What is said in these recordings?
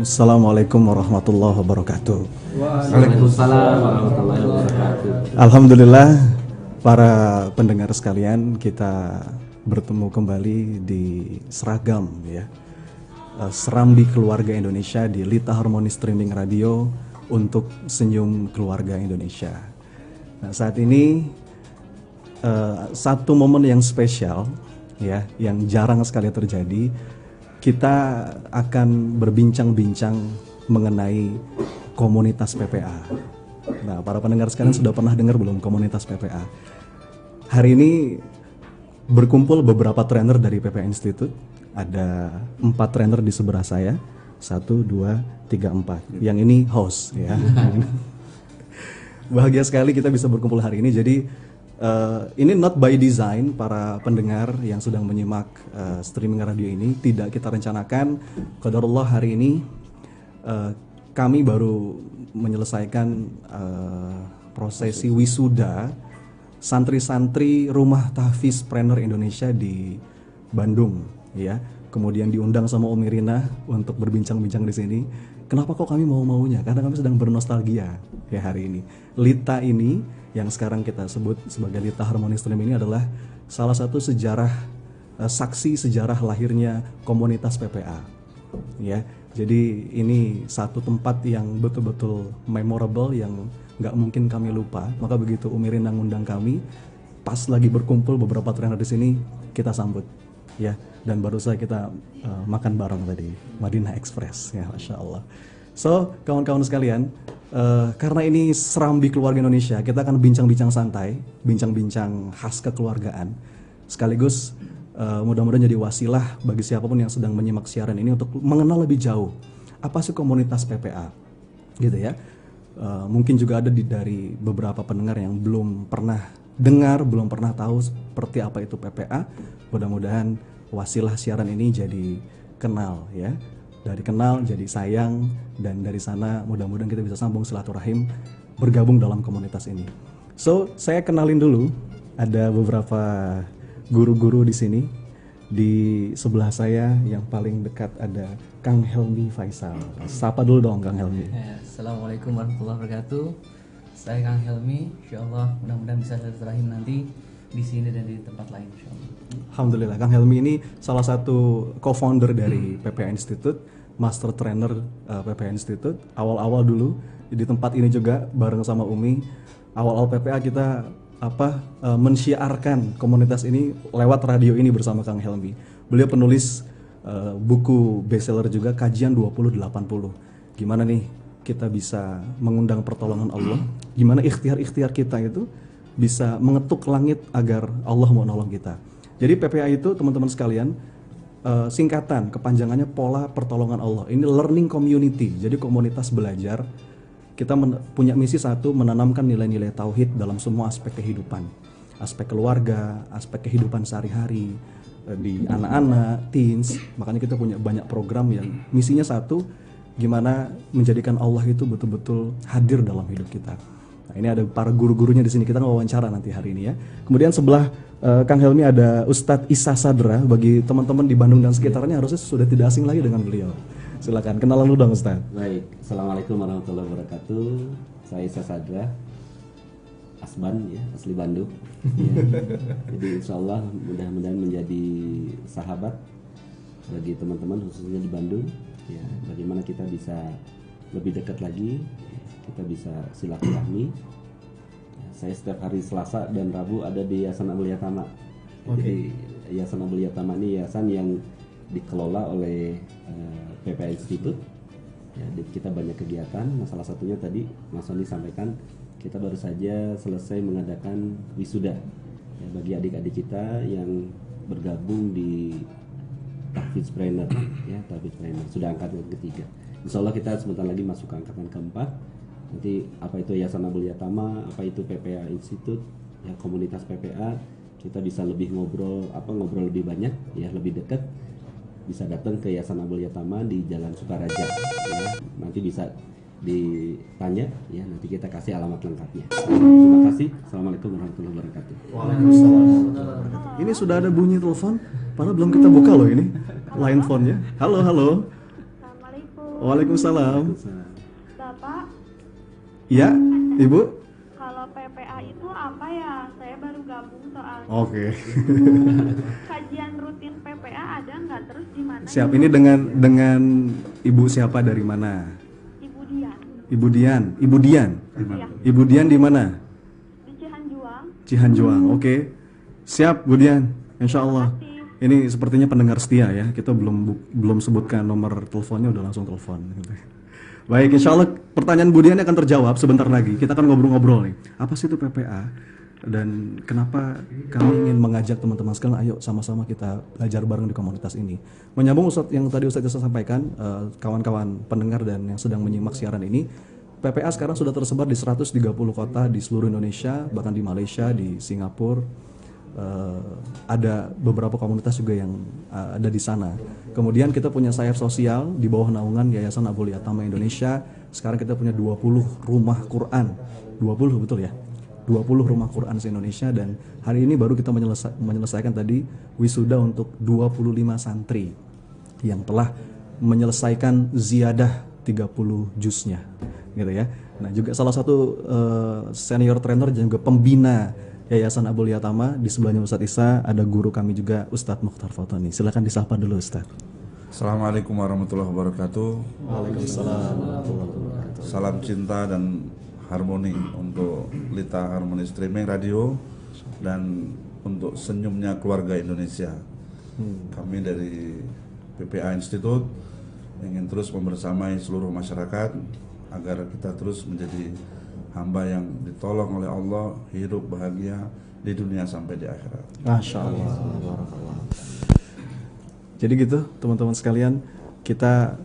Assalamualaikum warahmatullahi wabarakatuh. Waalaikumsalam warahmatullahi wabarakatuh. Alhamdulillah, para pendengar sekalian, kita bertemu kembali di Seragam ya. Serambi Keluarga Indonesia di Lita Harmoni Streaming Radio untuk Senyum Keluarga Indonesia. Nah, saat ini satu momen yang spesial ya, yang jarang sekali terjadi. Kita akan berbincang-bincang mengenai komunitas PPA. Nah, para pendengar sekalian sudah pernah dengar belum komunitas PPA? Hari ini berkumpul beberapa trainer dari PPA Institute. Ada 4 trainer di sebelah saya. 1, 2, 3, 4. Yang ini host ya. Bahagia sekali kita bisa berkumpul hari ini. Jadi ini not by design, para pendengar yang sedang menyimak streaming radio ini. Tidak kita rencanakan. Qadarullah hari ini kami baru menyelesaikan prosesi wisuda santri-santri Rumah Tahfiz Planner Indonesia di Bandung ya. Kemudian diundang sama Umi Rina untuk berbincang-bincang di sini. Kenapa kok kami mau-maunya? Karena kami sedang bernostalgia ya hari ini. Lita ini yang sekarang kita sebut sebagai Lita Harmoni Stream ini adalah salah satu sejarah saksi sejarah lahirnya komunitas PPA. Ya, jadi ini satu tempat yang betul-betul memorable yang nggak mungkin kami lupa. Maka begitu Umi Rina ngundang kami, pas lagi berkumpul beberapa trainer di sini, kita sambut. Ya, dan baru saja kita makan bareng tadi Madinah Express ya, Masya Allah. So kawan-kawan sekalian, karena ini Serambi Keluarga Indonesia, kita akan bincang-bincang santai, bincang-bincang khas kekeluargaan, sekaligus mudah-mudahan jadi wasilah bagi siapapun yang sedang menyimak siaran ini untuk mengenal lebih jauh apa sih komunitas PPA, gitu ya. Mungkin juga ada dari beberapa pendengar yang belum pernah dengar, belum pernah tahu seperti apa itu PPA. Mudah-mudahan wasilah siaran ini jadi kenal ya. Dari kenal jadi sayang, dan dari sana mudah-mudahan kita bisa sambung silaturahim bergabung dalam komunitas ini. So, saya kenalin dulu, ada beberapa guru-guru di sini. Di sebelah saya yang paling dekat ada Kang Helmi Faisal. Sapa dulu dong Kang Helmi. Assalamualaikum warahmatullahi wabarakatuh. Saya Kang Helmi, insyaallah mudah-mudahan bisa silaturahim nanti di sini dan di tempat lain insyaallah. Alhamdulillah, Kang Helmi ini salah satu co-founder dari PPA Institute, master trainer PPA Institute. Awal-awal dulu di tempat ini juga bareng sama Umi. Awal-awal PPA kita mensyiarkan komunitas ini lewat radio ini bersama Kang Helmi. Beliau penulis buku bestseller juga, Kajian 2080. Gimana nih kita bisa mengundang pertolongan Allah? Gimana ikhtiar-ikhtiar kita itu bisa mengetuk langit agar Allah mau nolong kita. Jadi PPA itu teman-teman sekalian singkatan, kepanjangannya Pola Pertolongan Allah. Ini learning community, jadi komunitas belajar. Kita punya misi satu, menanamkan nilai-nilai tauhid dalam semua aspek kehidupan. Aspek keluarga, aspek kehidupan sehari-hari, di anak-anak, teens. Makanya kita punya banyak program yang misinya satu, gimana menjadikan Allah itu betul-betul hadir dalam hidup kita. Nah, ini ada para guru-gurunya di sini, kita wawancara nanti hari ini ya. Kemudian sebelah Kang Helmi ada Ustadz Isa Sadra. Bagi teman-teman di Bandung dan sekitarnya harusnya sudah tidak asing lagi dengan beliau. Silakan kenalan dulu dong Ustadz. Baik, Assalamualaikum warahmatullahi wabarakatuh. Saya Isa Sadra, Asban ya, asli Bandung. Ya. Jadi insya Allah mudah-mudahan menjadi sahabat bagi teman-teman khususnya di Bandung. Ya, bagaimana kita bisa lebih dekat lagi, kita bisa silaturahmi. Saya setiap hari Selasa dan Rabu ada di Yayasan Amelia Tama. Jadi Yayasan Amelia Tama ini yayasan yang dikelola oleh PPA Institute. Ya, kita banyak kegiatan. Nah, salah satunya tadi Mas Sony sampaikan, kita baru saja selesai mengadakan wisuda ya, bagi adik-adik kita yang bergabung di Tahfiz Planner ya, Tahfiz Planner sudah angkatan ketiga. Insya Allah kita sebentar lagi masuk ke angkatan keempat. Nanti apa itu Yayasan Amelia Tama, apa itu PPA Institute, ya komunitas PPA, kita bisa lebih ngobrol lebih banyak, ya lebih dekat. Bisa datang ke Yayasan Amelia Tama di Jalan Sukaraja, ya. Nanti bisa ditanya, ya nanti kita kasih alamat lengkapnya. Terima kasih. Assalamualaikum warahmatullahi wabarakatuh. Waalaikumsalam. Ini sudah ada bunyi telepon, padahal belum kita buka loh ini line phone-nya. Halo, halo. Assalamualaikum. Waalaikumsalam. Bapak, Ya, Ibu. kalau PPA itu apa ya? Saya baru gabung soalnya. Oke. Kajian rutin PPA ada nggak? Terus di mana? Siap. Ini dengan Ibu siapa dari mana? Ibu Dian. Ibu Dian. Ibu Dian. Iya, Ibu Dian di mana? di Cihanjuang. Cihanjuang. Oke. Siap, Bu Dian. Insya Allah. Ini sepertinya pendengar setia ya. Kita belum sebutkan nomor teleponnya, udah langsung telepon. Baik, insya Allah pertanyaan Bu Dian akan terjawab sebentar lagi. Kita akan ngobrol-ngobrol nih. Apa sih itu PPA? Dan kenapa kami ingin mengajak teman-teman sekalian, ayo sama-sama kita belajar bareng di komunitas ini. Menyambung Ustadz yang tadi Ustadz Isa sampaikan, kawan-kawan pendengar dan yang sedang menyimak siaran ini, PPA sekarang sudah tersebar di 130 kota di seluruh Indonesia, bahkan di Malaysia, di Singapura. Ada beberapa komunitas juga yang ada di sana. Kemudian kita punya sayap sosial di bawah naungan Yayasan Abul Yatama Indonesia. Sekarang kita punya 20 rumah Quran. 20 betul ya? 20 rumah Quran se-Indonesia, dan hari ini baru kita menyelesaikan tadi wisuda untuk 25 santri yang telah menyelesaikan ziyadah 30 juznya gitu ya. Nah, juga salah satu senior trainer dan juga pembina Yayasan Abul Yatama, di sebelahnya Ustadz Isa ada guru kami juga Ustadz Mukhtar Fatoni. Silakan disapa dulu Ustadz. Assalamualaikum warahmatullahi wabarakatuh. Waalaikumsalam. Salam cinta dan harmoni untuk Lita Harmoni Streaming Radio dan untuk senyumnya keluarga Indonesia. Kami dari PPA Institute ingin terus membersamai seluruh masyarakat agar kita terus menjadi hamba yang ditolong oleh Allah, hidup bahagia di dunia sampai di akhirat. Masya Allah. Barakallah. Jadi gitu teman-teman sekalian, kita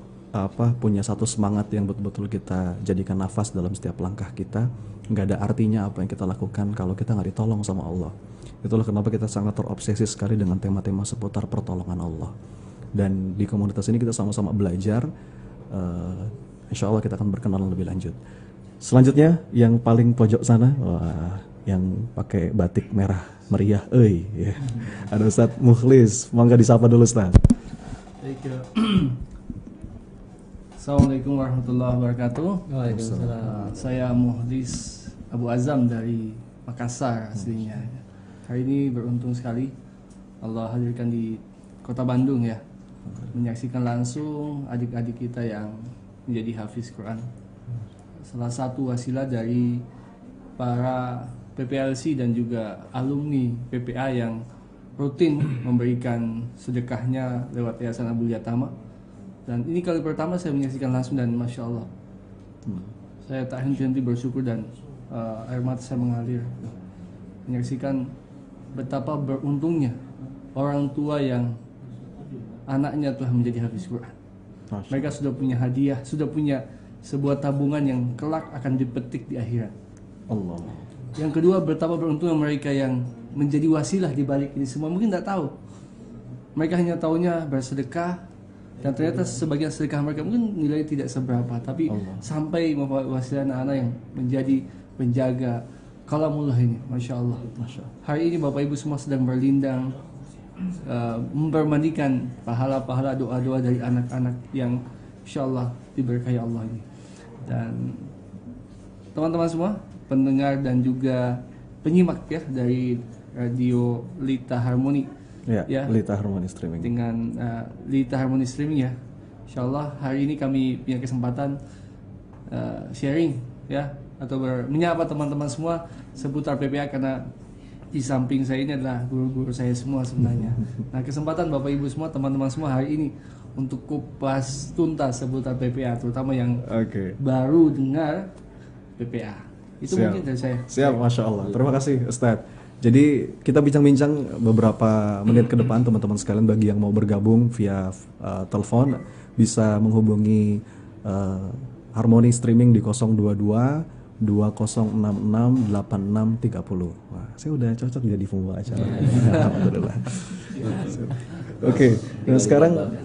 punya satu semangat yang betul-betul kita jadikan nafas dalam setiap langkah kita. Nggak ada artinya apa yang kita lakukan kalau kita nggak ditolong sama Allah. Itulah kenapa kita sangat terobsesi sekali dengan tema-tema seputar pertolongan Allah. Dan di komunitas ini kita sama-sama belajar. Insya Allah kita akan berkenalan lebih lanjut. Selanjutnya yang paling pojok sana, wah, yang pakai batik merah meriah, ya. Ada Ustadz Mukhlis, mangga disapa dulu Ustadz. Baik, Assalamualaikum warahmatullahi wabarakatuh. Waalaikumsalam. Saya Mukhlis Abu Azam dari Makassar aslinya. Hari ini beruntung sekali Allah hadirkan di Kota Bandung ya, menyaksikan langsung adik-adik kita yang menjadi hafiz Quran. Salah satu wasilah dari para PPLC dan juga alumni PPA yang rutin memberikan sedekahnya lewat Yayasan Abul Yatama. Dan ini kali pertama saya menyaksikan langsung dan Masya Allah, saya tak henti-henti bersyukur dan air mata saya mengalir menyaksikan betapa beruntungnya orang tua yang anaknya telah menjadi hafiz Quran. Mereka sudah punya hadiah, sudah punya sebuah tabungan yang kelak akan dipetik di akhirat. Allah. Yang kedua, betapa beruntungnya mereka yang menjadi wasilah di balik ini semua. Mungkin tidak tahu. Mereka hanya tahunya bersedekah, dan ternyata sebagian sedekah mereka mungkin nilai tidak seberapa, tapi sampai membawa wasilah anak-anak yang menjadi penjaga kalamullah ini. Masya Allah. Hari ini Bapak Ibu semua sedang berlindang, mempermandikan pahala-pahala doa-doa dari anak-anak yang insya Allah diberkahi Allah ini. Dan teman-teman semua pendengar dan juga penyimak ya dari radio Lita Harmoni ya, Lita Harmoni Streaming dengan Lita Harmoni Streaming ya. Insya Allah hari ini kami punya kesempatan sharing ya, atau menyapa teman-teman semua seputar PPA, karena di samping saya ini adalah guru-guru saya semua sebenarnya. Nah, kesempatan Bapak Ibu semua, teman-teman semua hari ini untuk kupas tuntas seputar PPA, terutama yang baru dengar PPA. Itu mungkin dari saya. Siap, Masya Allah. Terima kasih Ustadz. Jadi kita bincang-bincang beberapa menit ke depan teman-teman sekalian. Bagi yang mau bergabung via telepon bisa menghubungi Harmoni Streaming di 022 2066 8630. Wah, saya udah cocok jadi pembawa acara. Alhamdulillah. Oke, nah sekarang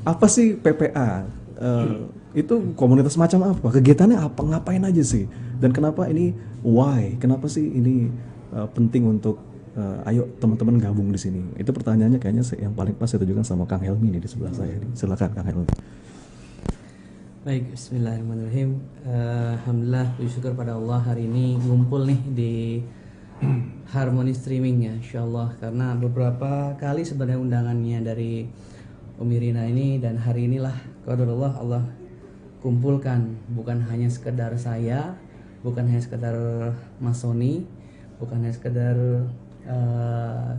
apa sih PPA? Itu komunitas macam apa? Kegiatannya apa? Ngapain aja sih? Dan kenapa ini why? Kenapa sih ini penting untuk ayo teman-teman gabung di sini? Itu pertanyaannya kayaknya yang paling pas itu juga sama Kang Helmi nih di sebelah saya. Silakan Kang Helmi. Baik, bismillahirrahmanirrahim. Alhamdulillah, puji syukur pada Allah hari ini ngumpul nih di Harmony Streaming ya, insyaallah, karena beberapa kali sebenarnya undangannya dari Umi Rina ini, dan hari inilah qadarullah Allah kumpulkan, bukan hanya sekedar saya, bukan hanya sekedar Mas Sony, bukan hanya sekedar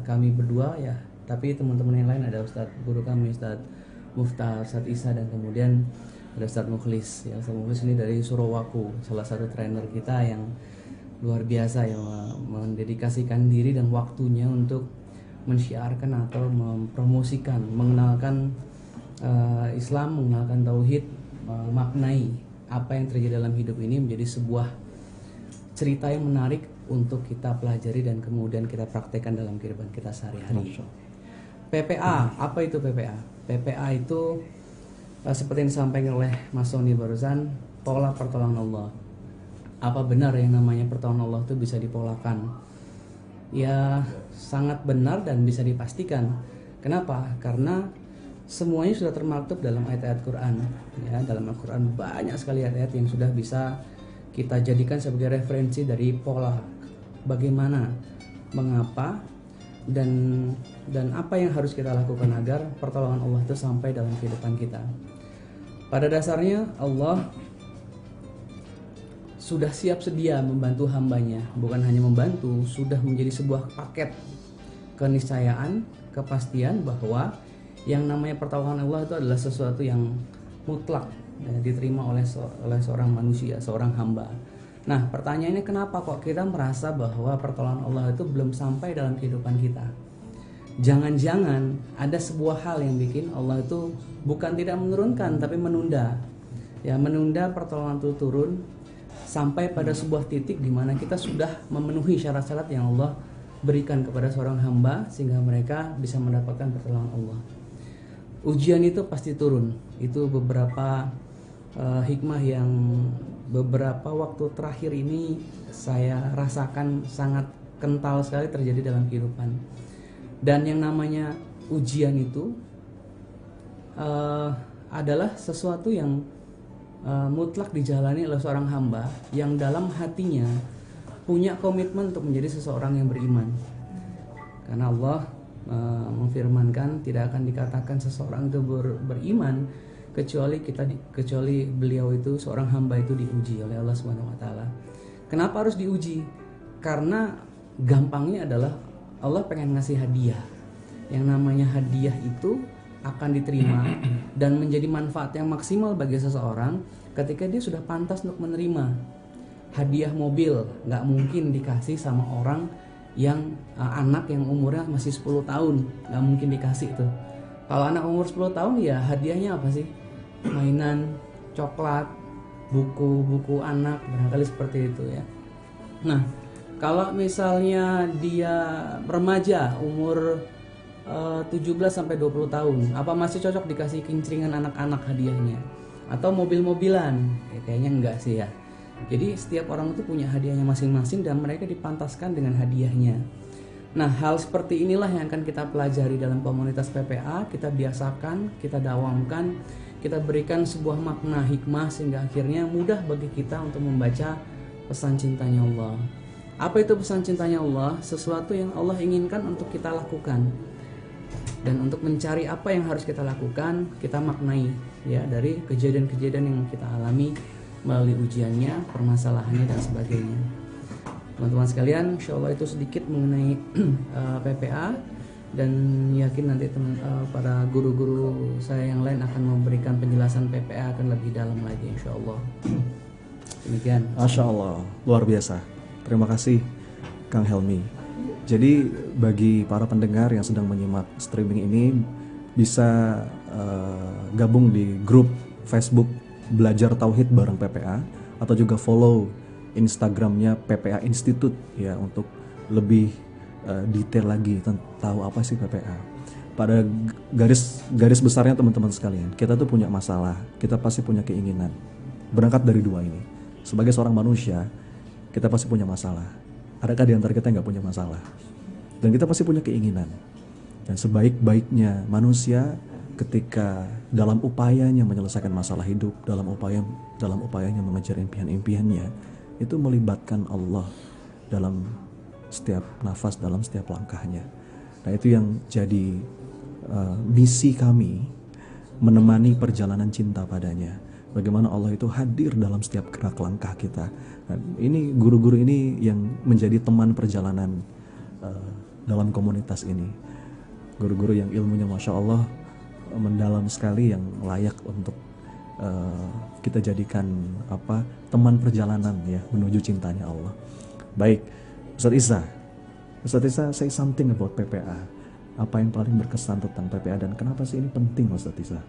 kami berdua ya, tapi teman-teman yang lain, ada Ustadz guru kami Ustadz Muftah, Ustadz Isa, dan kemudian ada Ustadz Mukhlis ya. Ustadz Mukhlis ini dari Surawaku, salah satu trainer kita yang luar biasa ya, mendedikasikan diri dan waktunya untuk mensyiarkan atau mempromosikan, mengenalkan Islam, mengenalkan tauhid, memaknai apa yang terjadi dalam hidup ini menjadi sebuah cerita yang menarik untuk kita pelajari dan kemudian kita praktekkan dalam kehidupan kita sehari-hari. PPA, apa itu PPA? PPA itu seperti yang disampaikan oleh Mas Sony barusan, pola pertolongan Allah. Apa benar yang namanya pertolongan Allah itu bisa dipolakan? Ya, sangat benar dan bisa dipastikan. Kenapa? Karena semuanya sudah termaktub dalam ayat-ayat Quran. Ya, dalam Al-Quran banyak sekali ayat-ayat yang sudah bisa kita jadikan sebagai referensi dari pola bagaimana, mengapa, dan apa yang harus kita lakukan agar pertolongan Allah itu sampai dalam kehidupan kita. Pada dasarnya Allah sudah siap sedia membantu hambanya, bukan hanya membantu, sudah menjadi sebuah paket keniscayaan, kepastian bahwa yang namanya pertolongan Allah itu adalah sesuatu yang mutlak ya, diterima oleh seorang manusia, seorang hamba. Nah, pertanyaannya kenapa kok kita merasa bahwa pertolongan Allah itu belum sampai dalam kehidupan kita? Jangan-jangan ada sebuah hal yang bikin Allah itu bukan tidak menurunkan tapi menunda. Ya, menunda pertolongan itu turun sampai pada sebuah titik di mana kita sudah memenuhi syarat-syarat yang Allah berikan kepada seorang hamba sehingga mereka bisa mendapatkan pertolongan Allah. Ujian itu pasti turun. Itu beberapa hikmah yang beberapa waktu terakhir ini saya rasakan sangat kental sekali terjadi dalam kehidupan. Dan yang namanya ujian itu adalah sesuatu yang mutlak dijalani oleh seorang hamba yang dalam hatinya punya komitmen untuk menjadi seseorang yang beriman. Karena Allah memfirmankan tidak akan dikatakan seseorang itu beriman kecuali beliau itu, seorang hamba itu diuji oleh Allah Subhanahu wa taala. Kenapa harus diuji? Karena gampangnya adalah Allah pengen ngasih hadiah. Yang namanya hadiah itu akan diterima dan menjadi manfaat yang maksimal bagi seseorang ketika dia sudah pantas untuk menerima. Hadiah mobil nggak mungkin dikasih sama orang yang anak yang umurnya masih 10 tahun, nggak mungkin dikasih tuh. Kalau anak umur 10 tahun ya hadiahnya apa sih? Mainan, coklat, buku anak, barangkali seperti itu ya. Nah, kalau misalnya dia remaja umur 17 sampai 20 tahun, apa masih cocok dikasih kincringan anak-anak hadiahnya? Atau mobil-mobilan? Kayaknya enggak sih ya. Jadi setiap orang itu punya hadiahnya masing-masing dan mereka dipantaskan dengan hadiahnya. Nah, hal seperti inilah yang akan kita pelajari dalam komunitas PPA. Kita biasakan, kita dawamkan, kita berikan sebuah makna hikmah sehingga akhirnya mudah bagi kita untuk membaca pesan cintanya Allah. Apa itu pesan cintanya Allah? Sesuatu yang Allah inginkan untuk kita lakukan. Dan untuk mencari apa yang harus kita lakukan, kita maknai ya dari kejadian-kejadian yang kita alami melalui ujiannya, permasalahannya dan sebagainya. Teman-teman sekalian, insyaallah itu sedikit mengenai PPA, dan yakin nanti para guru-guru saya yang lain akan memberikan penjelasan PPA akan lebih dalam lagi insyaallah. Demikian. Masya Allah, luar biasa. Terima kasih Kang Helmi. Jadi bagi para pendengar yang sedang menyimak streaming ini bisa gabung di grup Facebook Belajar Tauhid bareng PPA, atau juga follow Instagramnya PPA Institute ya untuk lebih detail lagi tahu apa sih PPA. Pada garis besarnya teman-teman sekalian, kita tuh punya masalah, kita pasti punya keinginan. Berangkat dari dua ini. Sebagai seorang manusia, kita pasti punya masalah. Adakah di antara kita yang nggak punya masalah? Dan kita pasti punya keinginan. Dan sebaik-baiknya manusia, ketika dalam upayanya menyelesaikan masalah hidup, dalam upayanya mengejar impian-impiannya, itu melibatkan Allah dalam setiap nafas, dalam setiap langkahnya. Nah, itu yang jadi misi kami, menemani perjalanan cinta padanya. Bagaimana Allah itu hadir dalam setiap gerak langkah kita. Nah, ini guru-guru ini yang menjadi teman perjalanan dalam komunitas ini. Guru-guru yang ilmunya Masya Allah mendalam sekali, yang layak untuk kita jadikan teman perjalanan ya menuju cintanya Allah. Baik, Ustaz Isa, say something about PPA. Apa yang paling berkesan tentang PPA dan kenapa sih ini penting, Ustaz Isa?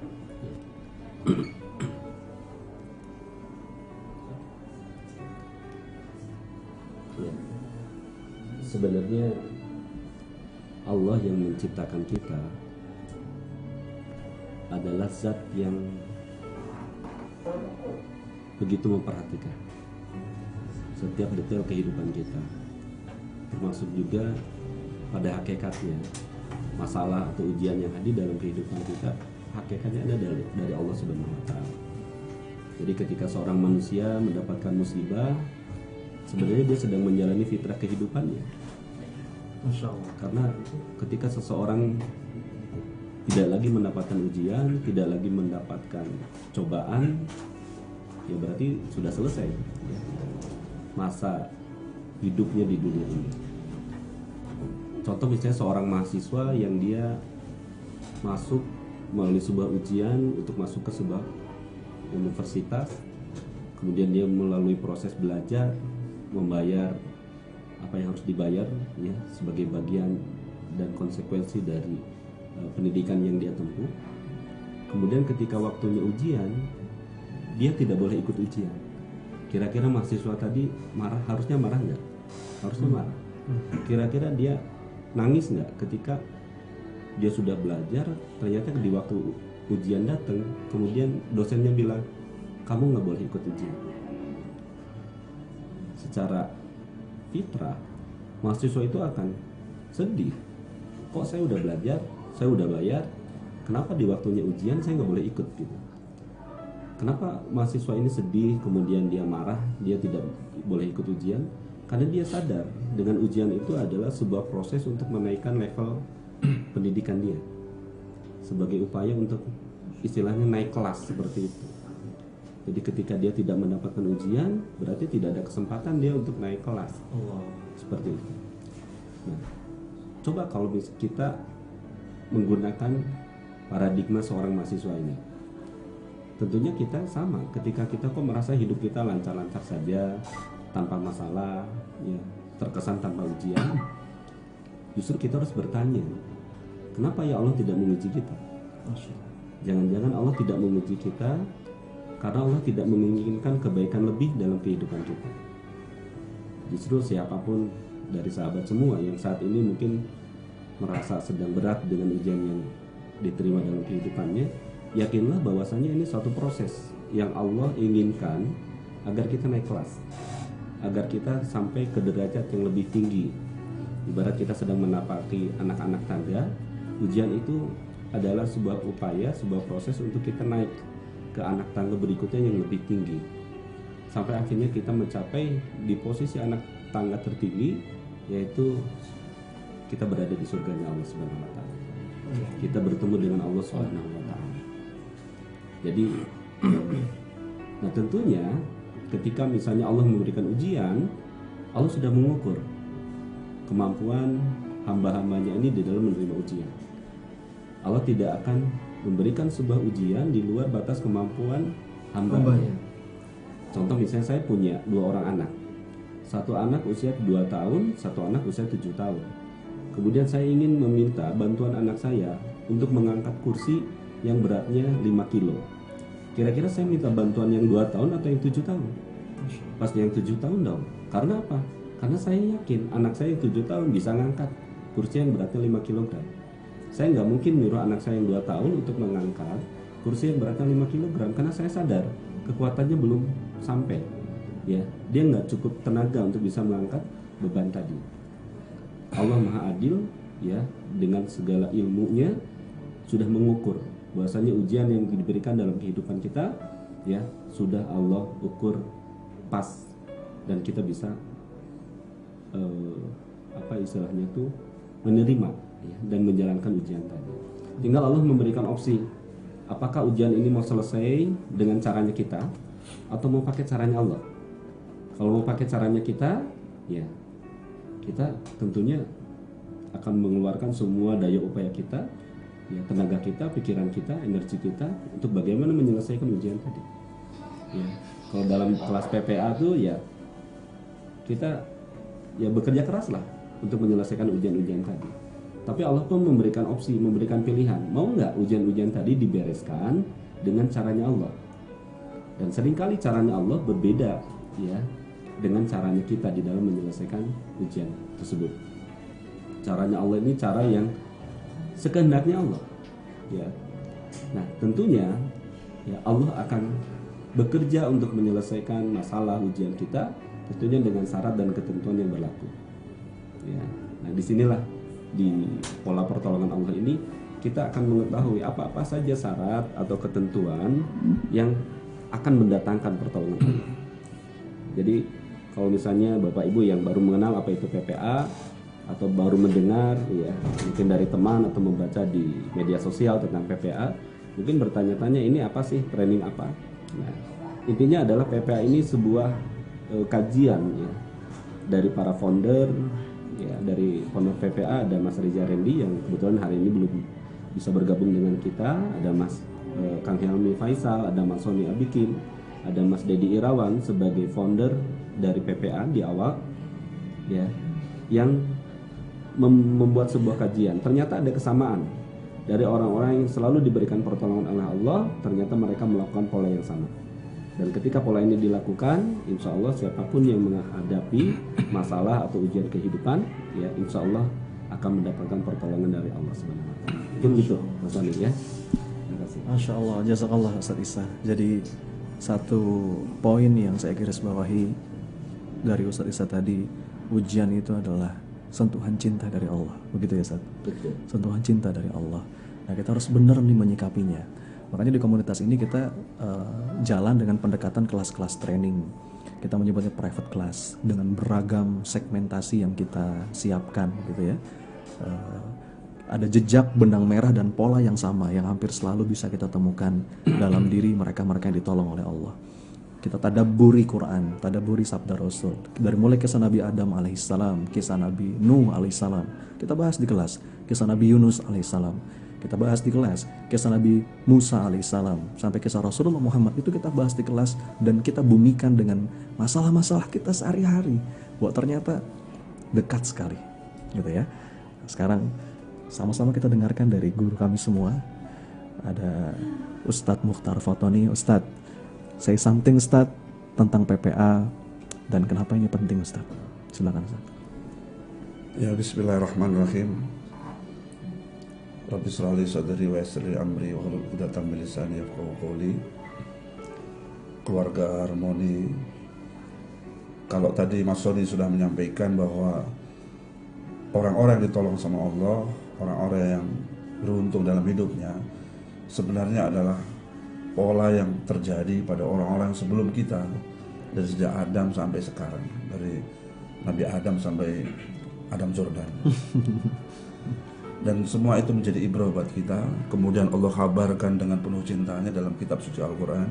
Ya, sebenarnya Allah yang menciptakan kita adalah zat yang begitu memperhatikan setiap detail kehidupan kita, termasuk juga pada hakikatnya masalah atau ujian yang hadir dalam kehidupan kita, hakikatnya ada dari Allah Subhanahu wa Ta'ala. Jadi ketika seorang manusia mendapatkan musibah, sebenarnya dia sedang menjalani fitrah kehidupannya. Masya Allah. Karena ketika seseorang tidak lagi mendapatkan ujian, tidak lagi mendapatkan cobaan, ya berarti sudah selesai ya, masa hidupnya di dunia ini. Contoh misalnya seorang mahasiswa yang dia masuk melalui sebuah ujian untuk masuk ke sebuah universitas, kemudian dia melalui proses belajar, membayar apa yang harus dibayar ya sebagai bagian dan konsekuensi dari pendidikan yang dia tempuh. Kemudian ketika waktunya ujian, dia tidak boleh ikut ujian. Kira-kira mahasiswa tadi harusnya marah nggak? Harusnya marah. Kira-kira dia nangis nggak ketika dia sudah belajar, ternyata di waktu ujian datang, kemudian dosennya bilang kamu nggak boleh ikut ujian. Secara fitrah, mahasiswa itu akan sedih. Kok saya udah belajar, saya udah bayar, kenapa di waktunya ujian saya nggak boleh ikut gitu? Kenapa mahasiswa ini sedih, kemudian dia marah, dia tidak boleh ikut ujian? Karena dia sadar dengan ujian itu adalah sebuah proses untuk menaikkan level pendidikan dia, sebagai upaya untuk istilahnya naik kelas seperti itu. Jadi ketika dia tidak mendapatkan ujian, berarti tidak ada kesempatan dia untuk naik kelas. Seperti itu. Nah, coba kalau kita menggunakan paradigma seorang mahasiswa ini, tentunya kita sama. Ketika kita kok merasa hidup kita lancar-lancar saja, tanpa masalah, ya, terkesan tanpa ujian, justru kita harus bertanya, kenapa ya Allah tidak menguji kita? Jangan-jangan Allah tidak menguji kita karena Allah tidak menginginkan kebaikan lebih dalam kehidupan kita. Justru siapapun dari sahabat semua yang saat ini mungkin merasa sedang berat dengan ujian yang diterima dalam kehidupannya, yakinlah bahwasanya ini suatu proses yang Allah inginkan agar kita naik kelas, agar kita sampai ke derajat yang lebih tinggi. Ibarat kita sedang menapaki anak-anak tangga, ujian itu adalah sebuah upaya, sebuah proses untuk kita naik ke anak tangga berikutnya yang lebih tinggi, sampai akhirnya kita mencapai di posisi anak tangga tertinggi, yaitu kita berada di surganya Allah Subhanahu wa Ta'ala. Kita bertemu dengan Allah Subhanahu wa Ta'ala. Jadi nah tentunya ketika misalnya Allah memberikan ujian, Allah sudah mengukur kemampuan hamba-hambanya ini di dalam menerima ujian. Allah tidak akan memberikan sebuah ujian di luar batas kemampuan hambanya. Contoh misalnya saya punya 2 orang anak. Satu anak usia 2 tahun, satu anak usia 7 tahun. Kemudian saya ingin meminta bantuan anak saya untuk mengangkat kursi yang beratnya 5 kilo. Kira-kira saya minta bantuan yang 2 tahun atau yang 7 tahun? Pasti yang 7 tahun dong. Karena apa? Karena saya yakin anak saya yang 7 tahun bisa ngangkat kursi yang beratnya 5 kg. Saya nggak mungkin nyuruh anak saya yang 2 tahun untuk mengangkat kursi yang beratnya 5 kg, karena saya sadar kekuatannya belum sampai. Ya, dia nggak cukup tenaga untuk bisa mengangkat beban tadi. Allah Maha Adil, ya, dengan segala ilmunya sudah mengukur bahwasanya ujian yang diberikan dalam kehidupan kita ya sudah Allah ukur pas dan kita bisa apa istilahnya tuh menerima ya, dan menjalankan ujian tadi. Tinggal Allah memberikan opsi, apakah ujian ini mau selesai dengan caranya kita atau mau pakai caranya Allah. Kalau mau pakai caranya kita, ya kita tentunya akan mengeluarkan semua daya upaya kita, ya, tenaga kita, pikiran kita, energi kita untuk bagaimana menyelesaikan ujian tadi. Ya, kalau dalam kelas PPA tuh ya kita ya bekerja keras lah untuk menyelesaikan ujian-ujian tadi. Tapi Allah pun memberikan opsi, memberikan pilihan. Mau nggak ujian-ujian tadi dibereskan dengan caranya Allah? Dan seringkali caranya Allah berbeda ya dengan caranya kita di dalam menyelesaikan ujian tersebut. Caranya Allah ini cara yang sekehendaknya Allah. Ya. Nah, tentunya ya Allah akan bekerja untuk menyelesaikan masalah ujian kita, tentunya dengan syarat dan ketentuan yang berlaku. Ya. Nah, disinilah di pola pertolongan Allah ini kita akan mengetahui apa-apa saja syarat atau ketentuan yang akan mendatangkan pertolongan Allah. Jadi kalau misalnya Bapak Ibu yang baru mengenal apa itu PPA atau baru mendengar ya mungkin dari teman atau membaca di media sosial tentang PPA, mungkin bertanya-tanya ini apa sih, training apa? Nah, intinya adalah PPA ini sebuah kajian ya dari para founder ya, dari founder PPA ada Mas Reza Rendi yang kebetulan hari ini belum bisa bergabung dengan kita, ada Mas Kang Helmi Faisal, ada Mas Sony Abikin, ada Mas Dedi Irawan sebagai founder dari PPA di awal ya yang membuat sebuah kajian. Ternyata ada kesamaan dari orang-orang yang selalu diberikan pertolongan oleh Allah, ternyata mereka melakukan pola yang sama. Dan ketika pola ini dilakukan, insya Allah siapapun yang menghadapi masalah atau ujian kehidupan, ya insya Allah akan mendapatkan pertolongan dari Allah Subhanahu wa Ta'ala. Mungkin gitu, Mas Ani ya. Terima kasih. Masya Allah, jazakallah Ustaz Isa. Jadi satu poin yang saya garis bawahi dari Ustaz Isa tadi, ujian itu adalah sentuhan cinta dari Allah, begitu ya Ustaz? Betul. Sentuhan cinta dari Allah. Nah kita harus benar nih menyikapinya. Makanya di komunitas ini kita jalan dengan pendekatan kelas-kelas training. Kita menyebutnya private class dengan beragam segmentasi yang kita siapkan, gitu ya. Ada jejak benang merah dan pola yang sama yang hampir selalu bisa kita temukan dalam diri mereka-mereka yang ditolong oleh Allah. Kita tadabburi Quran, tadabburi sabda Rasul. Dari mulai kisah Nabi Adam alaihissalam, kisah Nabi Nuh alaihissalam, kita bahas di kelas. Kisah Nabi Yunus alaihissalam, kita bahas di kelas. Kisah Nabi Musa alaihissalam sampai kisah Rasulullah Muhammad itu kita bahas di kelas dan kita bumikan dengan masalah-masalah kita sehari-hari. Wah ternyata dekat sekali, gitu ya. Sekarang sama-sama kita dengarkan dari guru kami semua. Ada Ustadz Mukhtar Fotoni. Ustadz, say something Ustadz tentang PPA dan kenapa ini penting Ustadz. Silakan Ustadz. Ya, bismillahirrahmanirrahim. Rabbi shrah li sadri wa yassir li amri wahlul 'uqdatam min lisani yafqahu qawli. Keluarga Harmoni, kalau tadi Mas Sony sudah menyampaikan bahwa orang-orang yang ditolong sama Allah, orang-orang yang beruntung dalam hidupnya, sebenarnya adalah pola yang terjadi pada orang-orang sebelum kita, dari sejak Adam sampai sekarang, dari Nabi Adam sampai Adam Jordan. Dan semua itu menjadi ibrah buat kita. Kemudian Allah kabarkan dengan penuh cintanya dalam kitab suci Al-Quran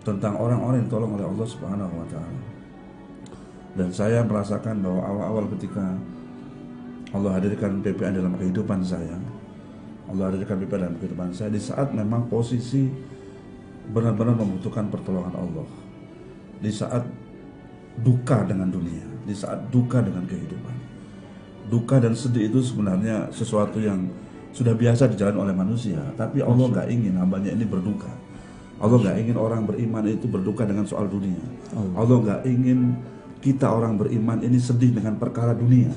tentang orang-orang yang ditolong oleh Allah Subhanahu wa Ta'ala. Dan saya merasakan bahwa awal-awal ketika Allah hadirkan PPA dalam kehidupan saya, Allah hadirkan PPA dalam kehidupan saya di saat memang posisi benar-benar membutuhkan pertolongan Allah, di saat duka dengan dunia, di saat duka dengan kehidupan. Duka dan sedih itu sebenarnya sesuatu yang sudah biasa dijalani oleh manusia, tapi Allah nggak ingin hambanya ini berduka. Allah nggak ingin orang beriman itu berduka dengan soal dunia. Allah nggak ingin kita orang beriman ini sedih dengan perkara dunia.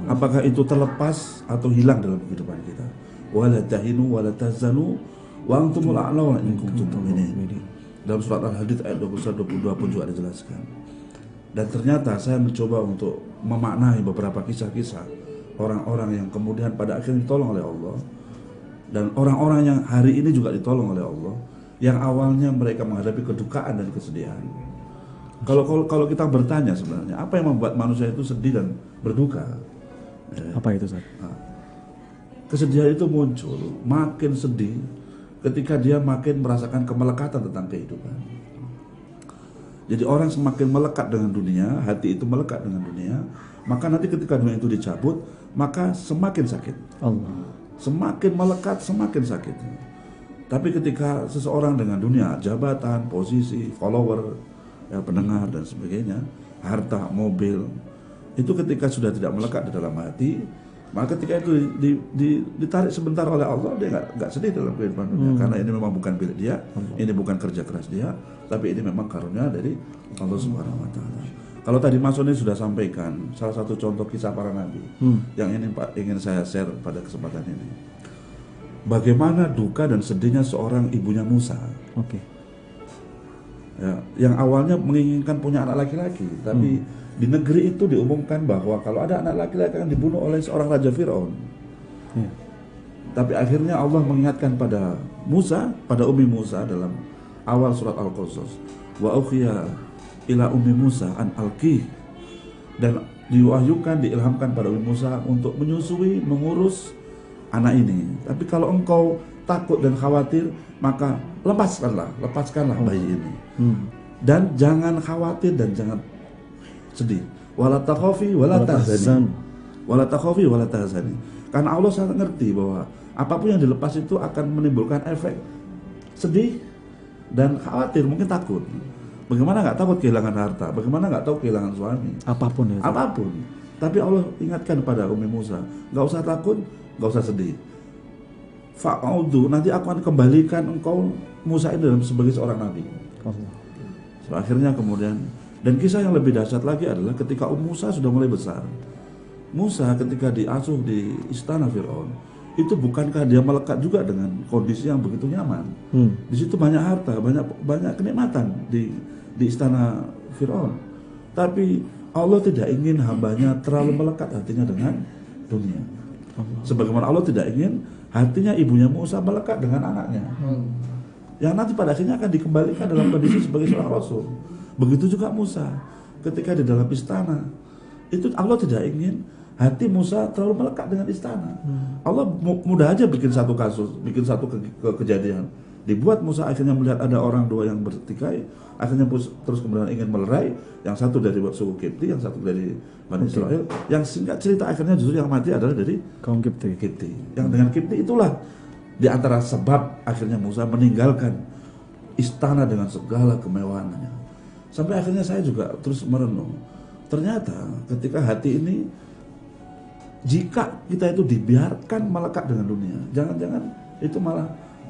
Apakah itu terlepas atau hilang dalam kehidupan kita? Wala tahinu wala tahzanu wa antumul a'launa in kuntum mu'minin. Dalam surat Al-Hadid ayat 21-22 pun juga dijelaskan. Dan ternyata saya mencoba untuk memaknai beberapa kisah-kisah orang-orang yang kemudian pada akhirnya ditolong oleh Allah. Dan orang-orang yang hari ini juga ditolong oleh Allah, yang awalnya mereka menghadapi kedukaan dan kesedihan. Kalau kita bertanya sebenarnya apa yang membuat manusia itu sedih dan berduka? Apa itu, Ustaz? Kesedihan itu muncul makin sedih ketika dia makin merasakan kemelekatan tentang kehidupan. Jadi orang semakin melekat dengan dunia, hati itu melekat dengan dunia, maka nanti ketika dunia itu dicabut, maka semakin sakit. Allah. Semakin melekat, semakin sakit. Tapi ketika seseorang dengan dunia, jabatan, posisi, follower, ya, pendengar dan sebagainya, harta, mobil, itu ketika sudah tidak melekat di dalam hati, maka ketika itu ditarik sebentar oleh Allah, dia nggak sedih dalam kehidupan dunia, karena ini memang bukan milik dia, ini bukan kerja keras dia, tapi ini memang karunia dari Allah Subhanahu Wa Taala. Kalau tadi Mas Soni sudah sampaikan salah satu contoh kisah para nabi, yang ini Pak ingin saya share pada kesempatan ini. Bagaimana duka dan sedihnya seorang ibunya Musa. Oke. Ya, yang awalnya menginginkan punya anak laki-laki, tapi di negeri itu diumumkan bahwa kalau ada anak laki-laki akan dibunuh oleh seorang raja Firaun. Ya. Tapi akhirnya Allah mengingatkan pada Musa, pada Ummi Musa dalam awal surat Al-Qasas, wa ukhiya ila Ummi Musa an alqih, dan diwahyukan, diilhamkan pada Ummi Musa untuk menyusui, mengurus anak ini. Tapi kalau engkau takut dan khawatir, maka lepaskanlah bayi ini. Dan jangan khawatir dan jangan sedih. Wala takhafi wala tahzani. Wala takhafi wala tahzani. Karena Allah sangat ngerti bahwa apapun yang dilepas itu akan menimbulkan efek sedih dan khawatir, mungkin takut. Bagaimana nggak takut kehilangan harta? Bagaimana nggak tahu kehilangan suami? Apapun ya. Apapun. Tapi Allah ingatkan pada Ummi Musa, nggak usah takut, nggak usah sedih. Fa'audu, nanti aku akan kembalikan engkau Musa ini dalam sebagai seorang nabi. Allah. So, akhirnya kemudian, dan kisah yang lebih dahsyat lagi adalah ketika Musa sudah mulai besar. Musa ketika diasuh di istana Firaun, itu bukankah dia melekat juga dengan kondisi yang begitu nyaman? Di situ banyak harta, banyak kenikmatan di istana Firaun. Tapi Allah tidak ingin hambanya terlalu melekat hatinya dengan dunia. Sebagaimana Allah tidak ingin hatinya ibunya Musa melekat dengan anaknya, yang nanti pada akhirnya akan dikembalikan dalam kondisi sebagai seorang rasul. Begitu juga Musa ketika di dalam istana, itu Allah tidak ingin hati Musa terlalu melekat dengan istana. Allah mudah aja bikin satu kasus, bikin satu kejadian, dibuat Musa akhirnya melihat ada orang dua yang bertikai, akhirnya terus kemudian ingin melerai, yang satu dari suku Kipti, yang satu dari Bani Israel. Yang singkat cerita akhirnya justru yang mati adalah dari Kaum Kipti. Yang dengan Kipti itulah di antara sebab akhirnya Musa meninggalkan istana dengan segala kemewahannya. Sampai akhirnya saya juga terus merenung, ternyata ketika hati ini, jika kita itu dibiarkan melekat dengan dunia, jangan-jangan itu malah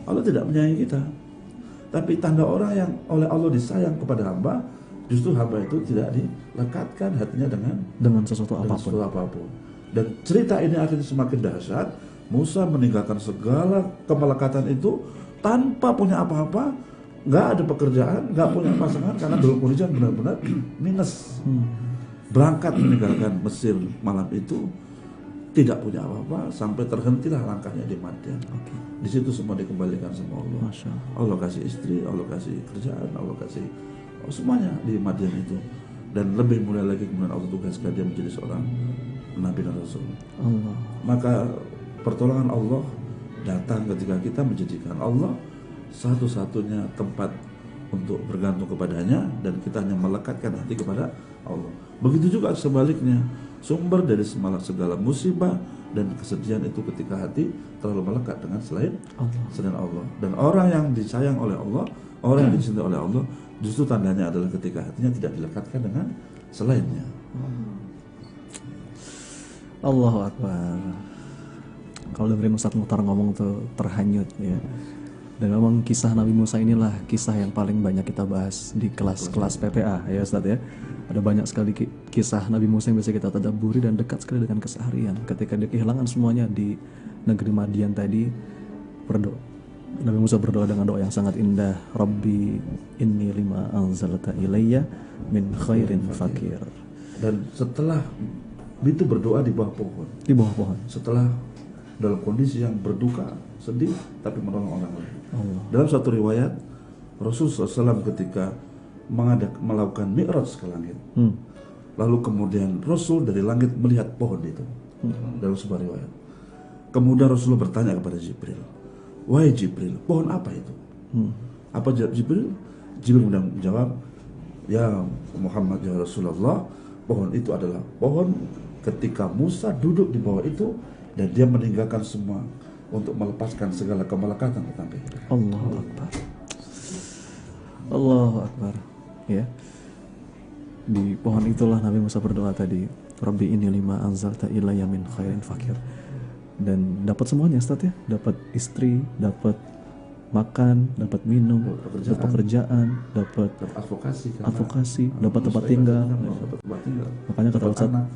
Allah tidak menyayangi kita. Tapi tanda orang yang oleh Allah disayang kepada hamba, justru hamba itu tidak dilekatkan hatinya dengan sesuatu apapun. Dan cerita ini akhirnya semakin dahsyat. Musa meninggalkan segala kemelekatan itu tanpa punya apa-apa, nggak ada pekerjaan, nggak punya pasangan, karena dalam kondisi yang benar-benar minus. Berangkat meninggalkan Mesir malam itu tidak punya apa-apa, sampai terhentilah langkahnya di Madian. Di situ semua dikembalikan sama Allah. Allah kasih istri, Allah kasih kerjaan, Allah kasih semuanya di Madian itu. Dan lebih mulia lagi kemudian Allah tugaskan dia menjadi seorang Nabi dan Rasul. Maka pertolongan Allah datang ketika kita menjadikan Allah satu-satunya tempat untuk bergantung kepadanya, dan kita hanya melekatkan hati kepada Allah. Begitu juga sebaliknya, sumber dari segala musibah dan kesedihan itu ketika hati terlalu melekat dengan selain Allah. Dan orang yang disayang oleh Allah, orang yang dicintai oleh Allah, justru tandanya adalah ketika hatinya tidak dilekatkan dengan selainnya. Allahu Akbar. Kalau dengerin Ustadz Mukhtar ngomong tuh terhanyut ya. Dan memang kisah Nabi Musa inilah kisah yang paling banyak kita bahas di kelas-kelas PPA ya Ustadz ya. Ada banyak sekali kisah Nabi Musa yang bisa kita tadabburi dan dekat sekali dengan keseharian. Ketika dia kehilangan semuanya di negeri Madian tadi, Nabi Musa berdoa dengan doa yang sangat indah, Rabbi inni lima anzalta ilayya min khairin fakir. Dan setelah itu berdoa di bawah pohon. Di bawah pohon. Setelah dalam kondisi yang berduka, sedih, tapi menolong orang lain. Dalam satu riwayat, Rasulullah SAW ketika melakukan mi'raj ke langit, lalu kemudian Rasul dari langit melihat pohon itu, dalam sebuah riwayat. Kemudian Rasulullah bertanya kepada Jibril, wahai Jibril, pohon apa itu? Apa jawab Jibril? Jibril kemudian menjawab, ya Muhammad, ya Rasulullah, pohon itu adalah pohon ketika Musa duduk di bawah itu dan dia meninggalkan semua untuk melepaskan segala kemelekatan tentang kehidupan. Allahu Akbar. Allahu Akbar. Ya. Di pohon itulah Nabi Musa berdoa tadi, Rabbi inni lima anzalta ilayya min khairin fakir. Dan dapat semuanya Ustaz ya, dapat istri, dapat makan, dapat minum, dapat pekerjaan, dapat advokasi, dapat tempat tinggal. Makanya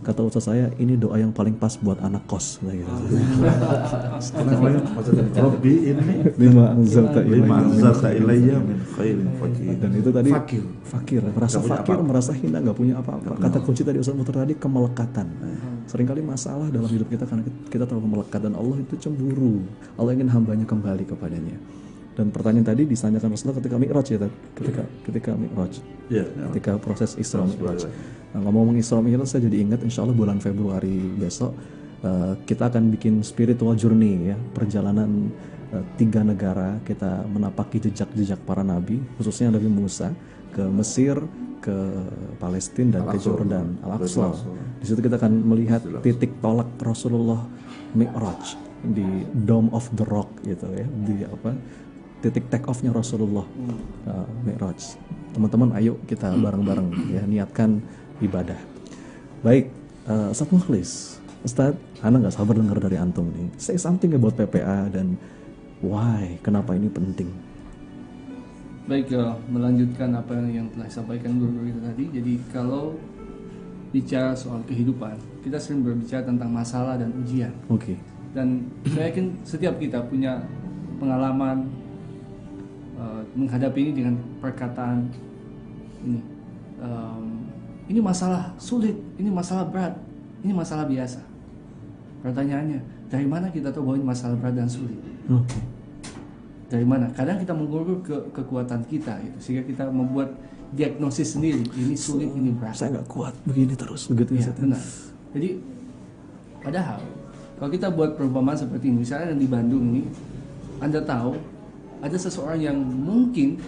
kata Ustaz saya, ini doa yang paling pas buat anak kos. Gitu. Rabbi ini lima anzalta ilayya min khairin fakir. Dan itu tadi fakir, merasa fakir, merasa hina, nggak punya apa-apa. Kata kunci tadi Ustaz Mutar tadi, kemelekatan. Seringkali masalah dalam hidup kita karena kita terlalu melekat, dan Allah itu cemburu. Allah ingin hambanya kembali kepadanya. Dan pertanyaan tadi ditanyakan Rasulullah ketika Mi'raj ya, ketika Mi'raj, ketika proses Isra Mi'raj. Nah, ngomong Isra Mi'raj, saya jadi ingat, insya Allah bulan Februari besok kita akan bikin spiritual journey ya, perjalanan 3 negara, kita menapaki jejak-jejak para nabi, khususnya Nabi Musa ke Mesir, ke Palestina, dan ke Jordan, Al-Aqsa. Di situ kita akan melihat titik tolak Rasulullah Mi'raj di Dome of the Rock gitu ya, di titik take off-nya Rasulullah Mi'raj. Teman-teman, ayo kita bareng-bareng ya niatkan ibadah. Baik, Ustaz Mukhlis, Ustaz, Ana nggak sabar dengar dari antum nih. Say something about PPA dan why, kenapa ini penting? Baik, melanjutkan apa yang telah disampaikan guru-guru kita tadi. Jadi kalau bicara soal kehidupan, kita sering berbicara tentang masalah dan ujian. Oke. Dan saya yakin setiap kita punya pengalaman menghadapi ini dengan perkataan ini masalah sulit, ini masalah berat, ini masalah biasa. Pertanyaannya, dari mana kita tahu bahwa ini masalah berat dan sulit? Dari mana? Kadang kita mengukur kekuatan kita gitu, sehingga kita membuat diagnosis sendiri, ini sulit, ini berat. Saya nggak kuat begini terus, begitu ya. Benar. Jadi padahal kalau kita buat perumpamaan seperti ini, misalnya di Bandung ini, Anda tahu ada seseorang yang mungkin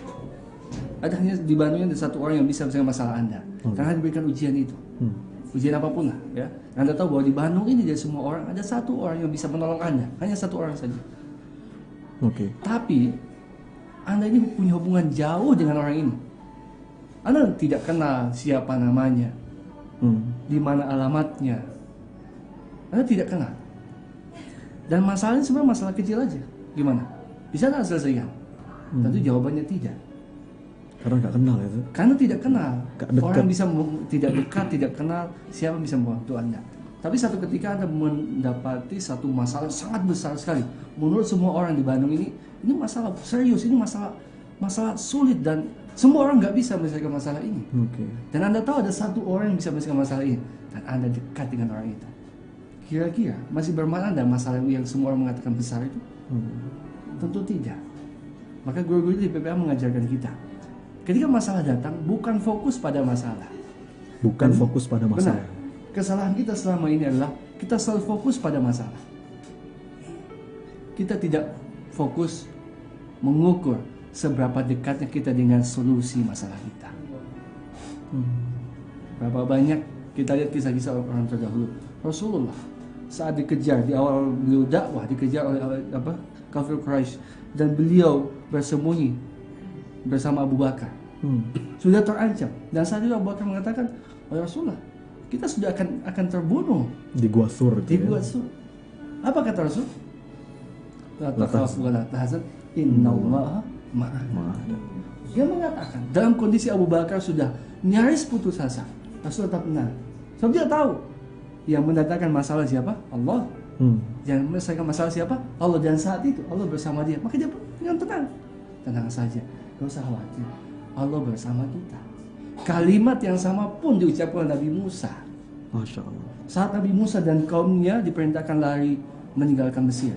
ada hanya di Bandung ada satu orang yang bisa menyelesaikan masalah Anda, karena diberikan ujian itu, ujian apapun lah ya. Anda tahu bahwa di Bandung ini dari semua orang ada satu orang yang bisa menolong Anda, hanya satu orang saja. Tapi Anda ini punya hubungan jauh dengan orang ini. Anda tidak kenal siapa namanya, di mana alamatnya, Anda tidak kenal. Dan masalahnya sebenarnya masalah kecil aja. Gimana? Bisa nggak selesaikan? Tentu jawabannya tidak. Karena nggak kenal itu. Karena tidak kenal. Orang bisa tidak dekat, tidak kenal, siapa bisa membantu Anda. Tapi satu ketika Anda mendapati satu masalah sangat besar sekali. Menurut semua orang di Bandung ini masalah serius, ini masalah sulit, dan semua orang nggak bisa menyelesaikan masalah ini. Dan Anda tahu ada satu orang yang bisa menyelesaikan masalah ini, dan Anda dekat dengan orang itu. Kira-kira masih bermakna ada masalah yang semua orang mengatakan besar itu? Tentu tidak. Maka guru-guru di PPA mengajarkan kita, ketika masalah datang, bukan fokus pada masalah. Fokus pada masalah. Benar. Kesalahan kita selama ini adalah kita selalu fokus pada masalah. Kita tidak fokus mengukur seberapa dekatnya kita dengan solusi masalah kita. Berapa banyak kita lihat kisah-kisah orang terdahulu. Rasulullah saat dikejar di awal beliau dakwah, dikejar oleh kafir Quraisy, dan beliau bersembunyi bersama Abu Bakar. Sudah terancam, dan saat itu Abu Bakar mengatakan, "Oh Rasulullah, kita sudah akan terbunuh di Gua Sur." Di Gua Sur. Apa kata Rasul? La takhaf wa la tahzan, innallaha ma'ana. Dia mengatakan dalam kondisi Abu Bakar sudah nyaris putus asa, Rasul tetap tenang. Sebab dia tahu yang mendatangkan masalah siapa? Allah. Yang menyelesaikan masalah siapa? Allah. Dan saat itu Allah bersama dia. Maka dia dengan tenang saja, gak usah khawatir, Allah bersama kita. Kalimat yang sama pun diucapkan oleh Nabi Musa. Masya Allah. Saat Nabi Musa dan kaumnya diperintahkan lari meninggalkan Mesir.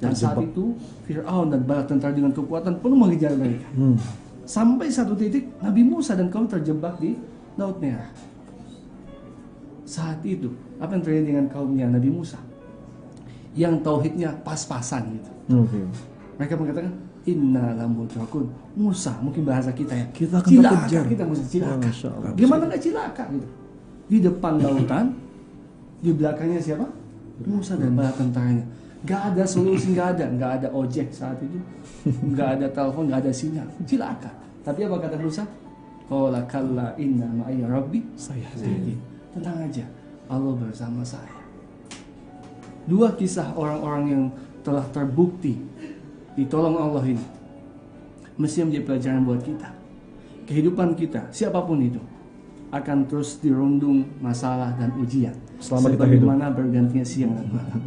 Dan saat itu Fir'aun dan bala tentara dengan kekuatan penuh mengejar mereka. Sampai satu titik Nabi Musa dan kaum terjebak di Laut Merah. Saat itu apa yang terjadi dengan kaumnya Nabi Musa? Yang tauhidnya pas-pasan gitu. Mereka mengatakan inna lamudrakun. Musa, mungkin bahasa kita ya. Kita akan cilaka, terkejar. kita mesti cilaka. Masya Allah. Gimana nggak cilaka gitu? Di depan lautan, di belakangnya siapa? Musa dan bala tentaranya. Gak ada solusi, gak ada ojek saat itu, gak ada telepon, gak ada sinyal, cilaka. Tapi apa kata Musa? Qala kalla inna ma'iya rabbi sayahdin. Tenang aja, Allah bersama saya. Dua kisah orang-orang yang telah terbukti ditolong Allah ini mesti menjadi pelajaran buat kita. Kehidupan kita, siapapun itu, akan terus dirundung masalah dan ujian. Selama kita hidup. Sebagaimana bergantinya siang dan malam.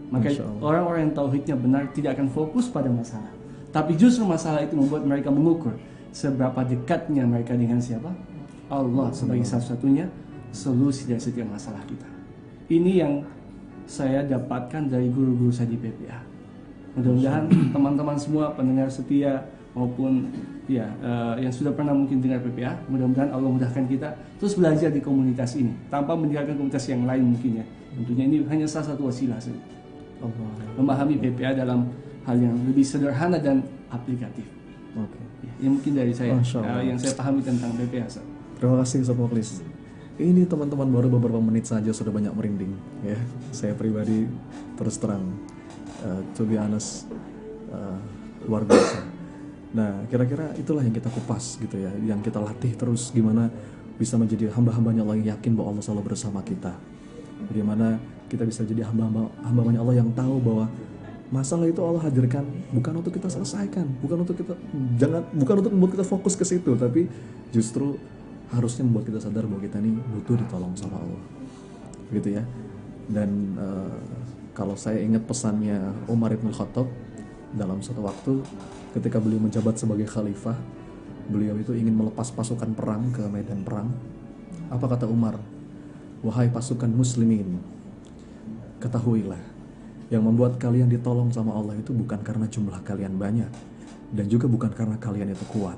Maka orang-orang yang tauhidnya benar tidak akan fokus pada masalah. Tapi justru masalah itu membuat mereka mengukur seberapa dekatnya mereka dengan siapa? Allah sebagai satu-satunya solusi dari setiap masalah kita. Ini yang saya dapatkan dari guru-guru saya di PPA. Mudah-mudahan teman-teman semua pendengar setia maupun ya yang sudah pernah mungkin dengar PPA, mudah-mudahan Allah mudahkan kita terus belajar di komunitas ini tanpa meninggalkan komunitas yang lain mungkin ya. Tentunya ini hanya salah satu wasilah saja. Memahami PPA dalam hal yang lebih sederhana dan aplikatif. Ya, yang mungkin dari saya yang saya pahami tentang PPA. Terima kasih Ustaz Mukhlis. Ini teman-teman baru beberapa menit saja sudah banyak merinding ya. Saya pribadi terus terang to be honest luar biasa. Nah, kira-kira itulah yang kita kupas gitu ya, yang kita latih terus gimana bisa menjadi hamba-hambanya Allah yang yakin bahwa Allah selalu bersama kita. Bagaimana kita bisa jadi hamba-hambanya Allah yang tahu bahwa masalah itu Allah hadirkan bukan untuk kita selesaikan, bukan untuk membuat kita fokus ke situ, tapi justru harusnya membuat kita sadar bahwa kita ini butuh ditolong sama Allah. Begitu ya. Dan kalau saya ingat pesannya Umar bin Khattab dalam suatu waktu ketika beliau menjabat sebagai khalifah, beliau itu ingin melepas pasukan perang ke medan perang. Apa kata Umar? Wahai pasukan muslimin, ketahuilah, yang membuat kalian ditolong sama Allah itu bukan karena jumlah kalian banyak dan juga bukan karena kalian itu kuat,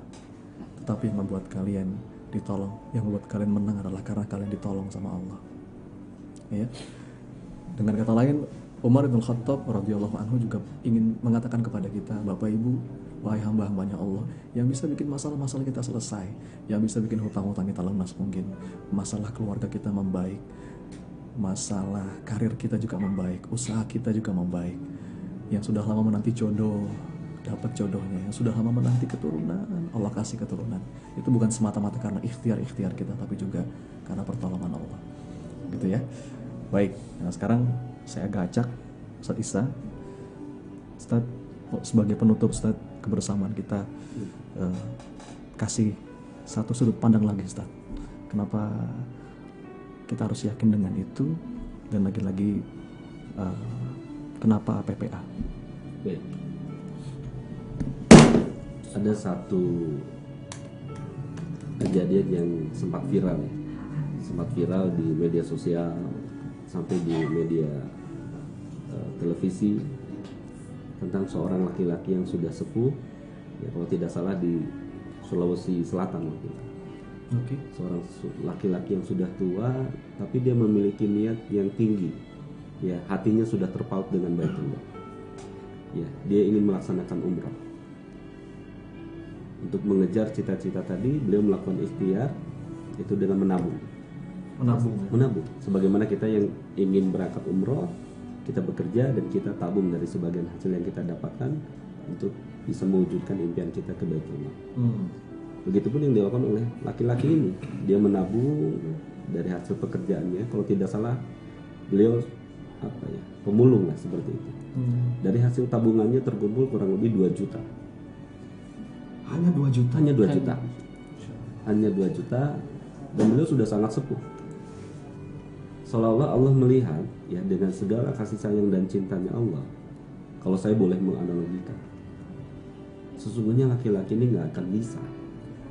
tetapi yang membuat kalian ditolong, yang membuat kalian menang adalah karena kalian ditolong sama Allah. Ya. Dengan kata lain, Umar bin Khattab radhiyallahu anhu juga ingin mengatakan kepada kita, Bapak Ibu, wahai hamba-hambanya Allah, yang bisa bikin masalah-masalah kita selesai, yang bisa bikin hutang-hutang kita lunas mungkin, masalah keluarga kita membaik, masalah karir kita juga membaik, usaha kita juga membaik, yang sudah lama menanti jodoh dapat jodohnya, yang sudah lama menanti keturunan Allah kasih keturunan. Itu bukan semata-mata karena ikhtiar kita, tapi juga karena pertolongan Allah, gitu ya. Baik, nah sekarang saya agak acak Ustaz Isa, Ustaz sebagai penutup Ustaz kebersamaan kita, kasih satu sudut pandang lagi Ustaz, kenapa kita harus yakin dengan itu, dan lagi-lagi kenapa PPA? Baik. Ada satu kejadian yang sempat viral di media sosial sampai di media televisi tentang seorang laki-laki yang sudah sepuh, ya kalau tidak salah di Sulawesi Selatan waktu itu. Okay. Seorang laki-laki yang sudah tua, tapi dia memiliki niat yang tinggi. Ya, hatinya sudah terpaut dengan Baitullah. Ya, dia ingin melaksanakan umrah. Untuk mengejar cita-cita tadi, beliau melakukan ikhtiar itu dengan menabung. Sebagaimana kita yang ingin berangkat umroh, kita bekerja dan kita tabung dari sebagian hasil yang kita dapatkan untuk bisa mewujudkan impian kita ke Baitullah. Begitupun yang dilakukan oleh laki-laki ini, dia menabung dari hasil pekerjaannya. Kalau tidak salah, beliau pemulung lah seperti itu. Dari hasil tabungannya terkumpul kurang lebih 2 juta. Hanya 2 juta? Hanya 2 juta, dan beliau sudah sangat sepuh. Seolah-olah Allah melihat ya dengan segala kasih sayang dan cintanya Allah. Kalau saya boleh menganalogikan, sesungguhnya laki-laki ini nggak akan bisa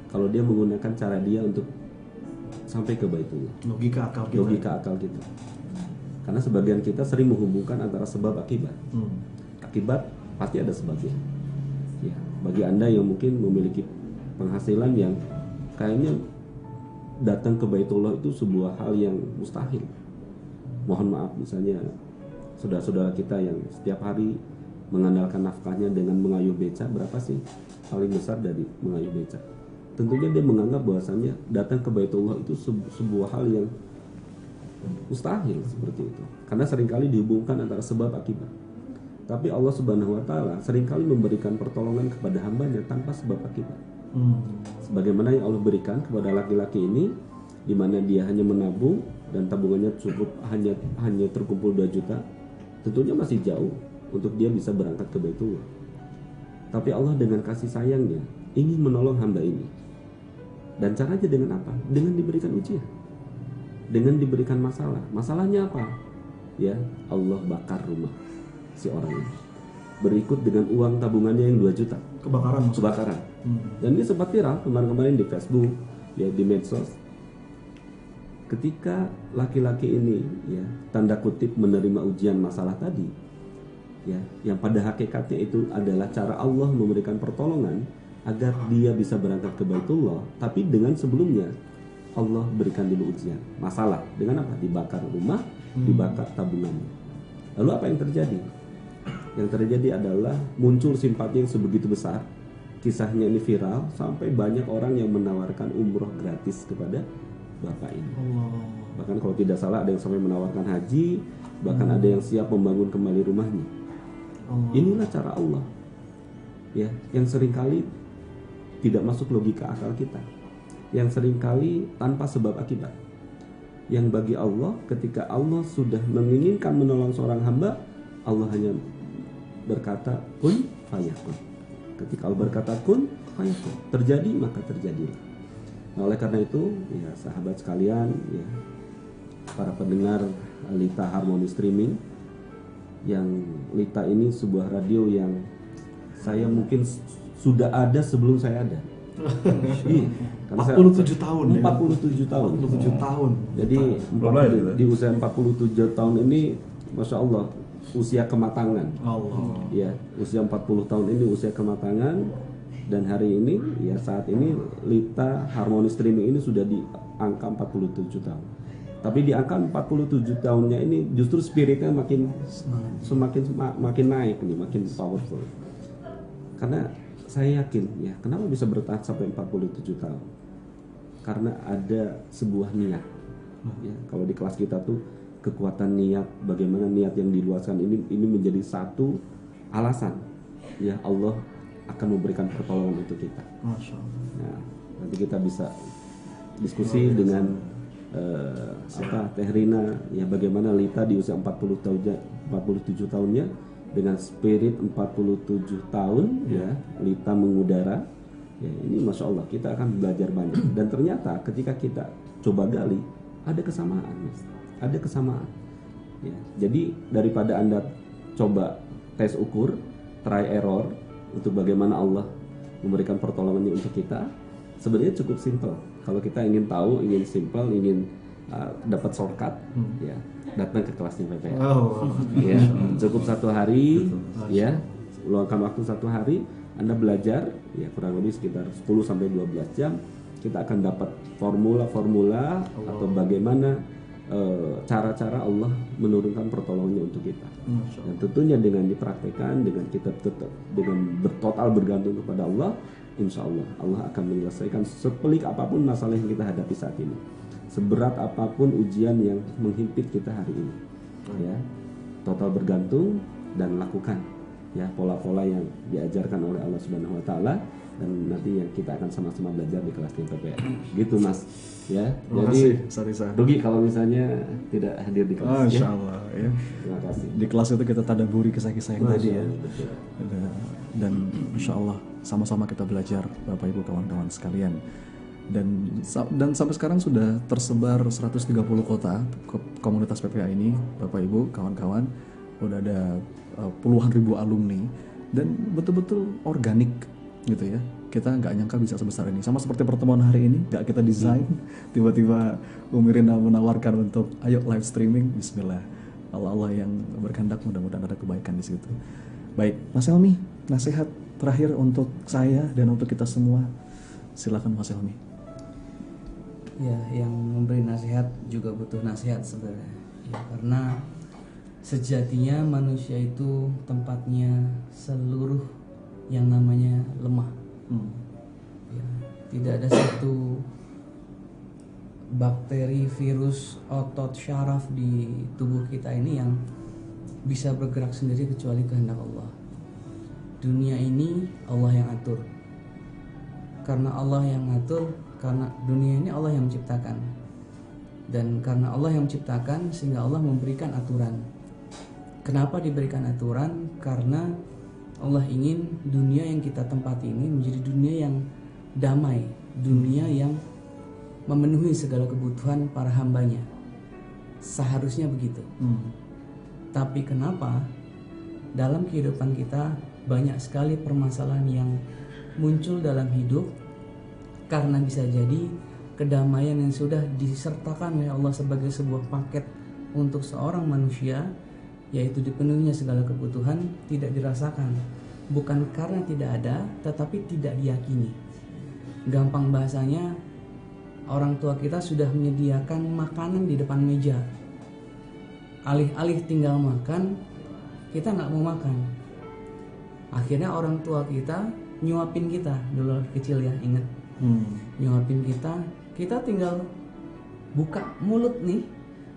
kalau dia menggunakan cara dia untuk sampai ke Baitullah. Logika akal kita. Karena sebagian kita sering menghubungkan antara sebab akibat. Akibat pasti ada sebabnya. Ya, bagi Anda yang mungkin memiliki penghasilan yang kayaknya datang ke Baitullah itu sebuah hal yang mustahil. Mohon maaf, misalnya saudara-saudara kita yang setiap hari mengandalkan nafkahnya dengan mengayuh beca, berapa sih paling besar dari mengayuh beca? Tentunya dia menganggap bahwasannya datang ke Baitullah itu sebuah hal yang mustahil seperti itu. Karena seringkali dihubungkan antara sebab akibat. Tapi Allah Subhanahu wa taala seringkali memberikan pertolongan kepada hambanya tanpa sebab akibat. Sebagaimana yang Allah berikan kepada laki-laki ini, di mana dia hanya menabung dan tabungannya cukup hanya terkumpul 2 juta, tentunya masih jauh untuk dia bisa berangkat ke Baitullah. Tapi Allah dengan kasih sayangnya ingin menolong hamba ini. Dan caranya dengan apa? Dengan diberikan ujian, dengan diberikan masalah. Masalahnya apa? Ya, Allah bakar rumah si orang ini. Berikut dengan uang tabungannya yang 2 juta. Kebakaran. Dan ini sempat viral kemarin-kemarin di Facebook, ya, di medsos. Ketika laki-laki ini, ya, tanda kutip menerima ujian masalah tadi, ya, yang pada hakikatnya itu adalah cara Allah memberikan pertolongan agar dia bisa berangkat ke Baitullah, tapi dengan sebelumnya Allah berikan dulu ujian. Masalah dengan apa? Dibakar rumah, dibakar tabungannya. Lalu apa yang terjadi? Yang terjadi adalah muncul simpati yang sebegitu besar. Kisahnya ini viral sampai banyak orang yang menawarkan umroh gratis kepada bapak ini. Bahkan kalau tidak salah ada yang sampai menawarkan haji, bahkan ada yang siap membangun kembali rumahnya. Inilah cara Allah, ya, yang seringkali tidak masuk logika akal kita, yang seringkali tanpa sebab akibat. Yang bagi Allah, ketika Allah sudah menginginkan menolong seorang hamba, Allah hanya berkata kun fayakun. Ketika Allah berkata kun fayakun, terjadi maka terjadilah. Nah, oleh karena itu, ya sahabat sekalian, ya para pendengar Lita Harmony Streaming, yang Lita ini sebuah radio yang saya mungkin sudah ada sebelum saya ada. Iya, 47 tahun. 47 tahun. 47 tahun. Jadi di usia 47 tahun ini, masya Allah, usia kematangan. Allah. Ya, usia 40 tahun ini usia kematangan. Dan hari ini, ya saat ini Lita Harmony Streaming ini sudah di angka 47 tahun. Tapi di angka 47 tahunnya ini justru spiritnya makin naik nih, makin powerful. Karena saya yakin, ya, kenapa bisa bertahan sampai 47 tahun? Karena ada sebuah niat. Ya, kalau di kelas kita tuh kekuatan niat, bagaimana niat yang diluaskan ini menjadi satu alasan, ya Allah akan memberikan pertolongan untuk kita. Masya Allah. Nah, nanti kita bisa diskusi dengan Teh Rina, ya, bagaimana Lita di usia 47 tahunnya dengan spirit 47 tahun, ya, Lita mengudara. Ya, ini masya Allah kita akan belajar banyak. Dan ternyata ketika kita coba gali, ada kesamaan, Mas. Ada kesamaan. Ya, jadi daripada Anda coba tes ukur, try error untuk bagaimana Allah memberikan pertolongannya untuk kita, sebenarnya cukup simple. Kalau kita ingin tahu, ingin simple, ingin dapat shortcut, ya, datang ke kelasnya PPA. Ya, cukup 1 hari, ya, luangkan waktu 1 hari, Anda belajar, ya, kurang lebih sekitar 10 sampai 12 jam. Kita akan dapat formula-formula atau bagaimana cara-cara Allah menurunkan pertolongannya untuk kita. Dan tentunya dengan dipraktekkan, dengan kita tetap dengan bertotal bergantung kepada Allah, insya Allah Allah akan menyelesaikan sepelik apapun masalah yang kita hadapi saat ini, seberat apapun ujian yang menghimpit kita hari ini. Ya, total bergantung dan lakukan, ya, pola-pola yang diajarkan oleh Allah Subhanahu Wa Taala, dan nanti yang kita akan sama-sama belajar di kelas PPA. Gitu, Mas. Ya, jadi rugi kalau misalnya tidak hadir di kelas. Insya Allah, ya. Terima kasih. Di kelas itu kita tadaburi kisah-kisah yang tadi, ya. Betul. Dan insya Allah sama-sama kita belajar, Bapak Ibu kawan-kawan sekalian. Dan sampai sekarang sudah tersebar 130 kota komunitas PPA ini, Bapak Ibu kawan-kawan. Udah ada puluhan ribu alumni dan betul-betul organik gitu ya. Kita nggak nyangka bisa sebesar ini. Sama seperti pertemuan hari ini, nggak kita desain, tiba-tiba Umi Rina menawarkan untuk ayo live streaming, bismillah. Allah yang berkehendak, mudah-mudahan ada kebaikan di situ. Baik, Mas Helmi, nasihat terakhir untuk saya dan untuk kita semua. Silakan Mas Helmi. Ya, yang memberi nasihat juga butuh nasihat sebenarnya. Ya, karena sejatinya manusia itu tempatnya seluruh yang namanya lemah. Ya, tidak ada satu bakteri, virus, otot, syaraf di tubuh kita ini yang bisa bergerak sendiri kecuali kehendak Allah. Dunia ini Allah yang atur. Karena Allah yang atur, karena dunia ini Allah yang menciptakan. Dan karena Allah yang menciptakan, sehingga Allah memberikan aturan. Kenapa diberikan aturan? Karena Allah ingin dunia yang kita tempati ini menjadi dunia yang damai, dunia yang memenuhi segala kebutuhan para hambanya. Seharusnya begitu. Tapi kenapa dalam kehidupan kita banyak sekali permasalahan yang muncul dalam hidup? Karena bisa jadi kedamaian yang sudah disertakan oleh Allah sebagai sebuah paket untuk seorang manusia, yaitu dipenuhinya segala kebutuhan, tidak dirasakan. Bukan karena tidak ada, tetapi tidak diyakini. Gampang bahasanya, orang tua kita sudah menyediakan makanan di depan meja. Alih-alih tinggal makan, kita nggak mau makan. Akhirnya orang tua kita nyuapin kita dulu kecil ya, ingat. Nyuapin kita tinggal buka mulut nih,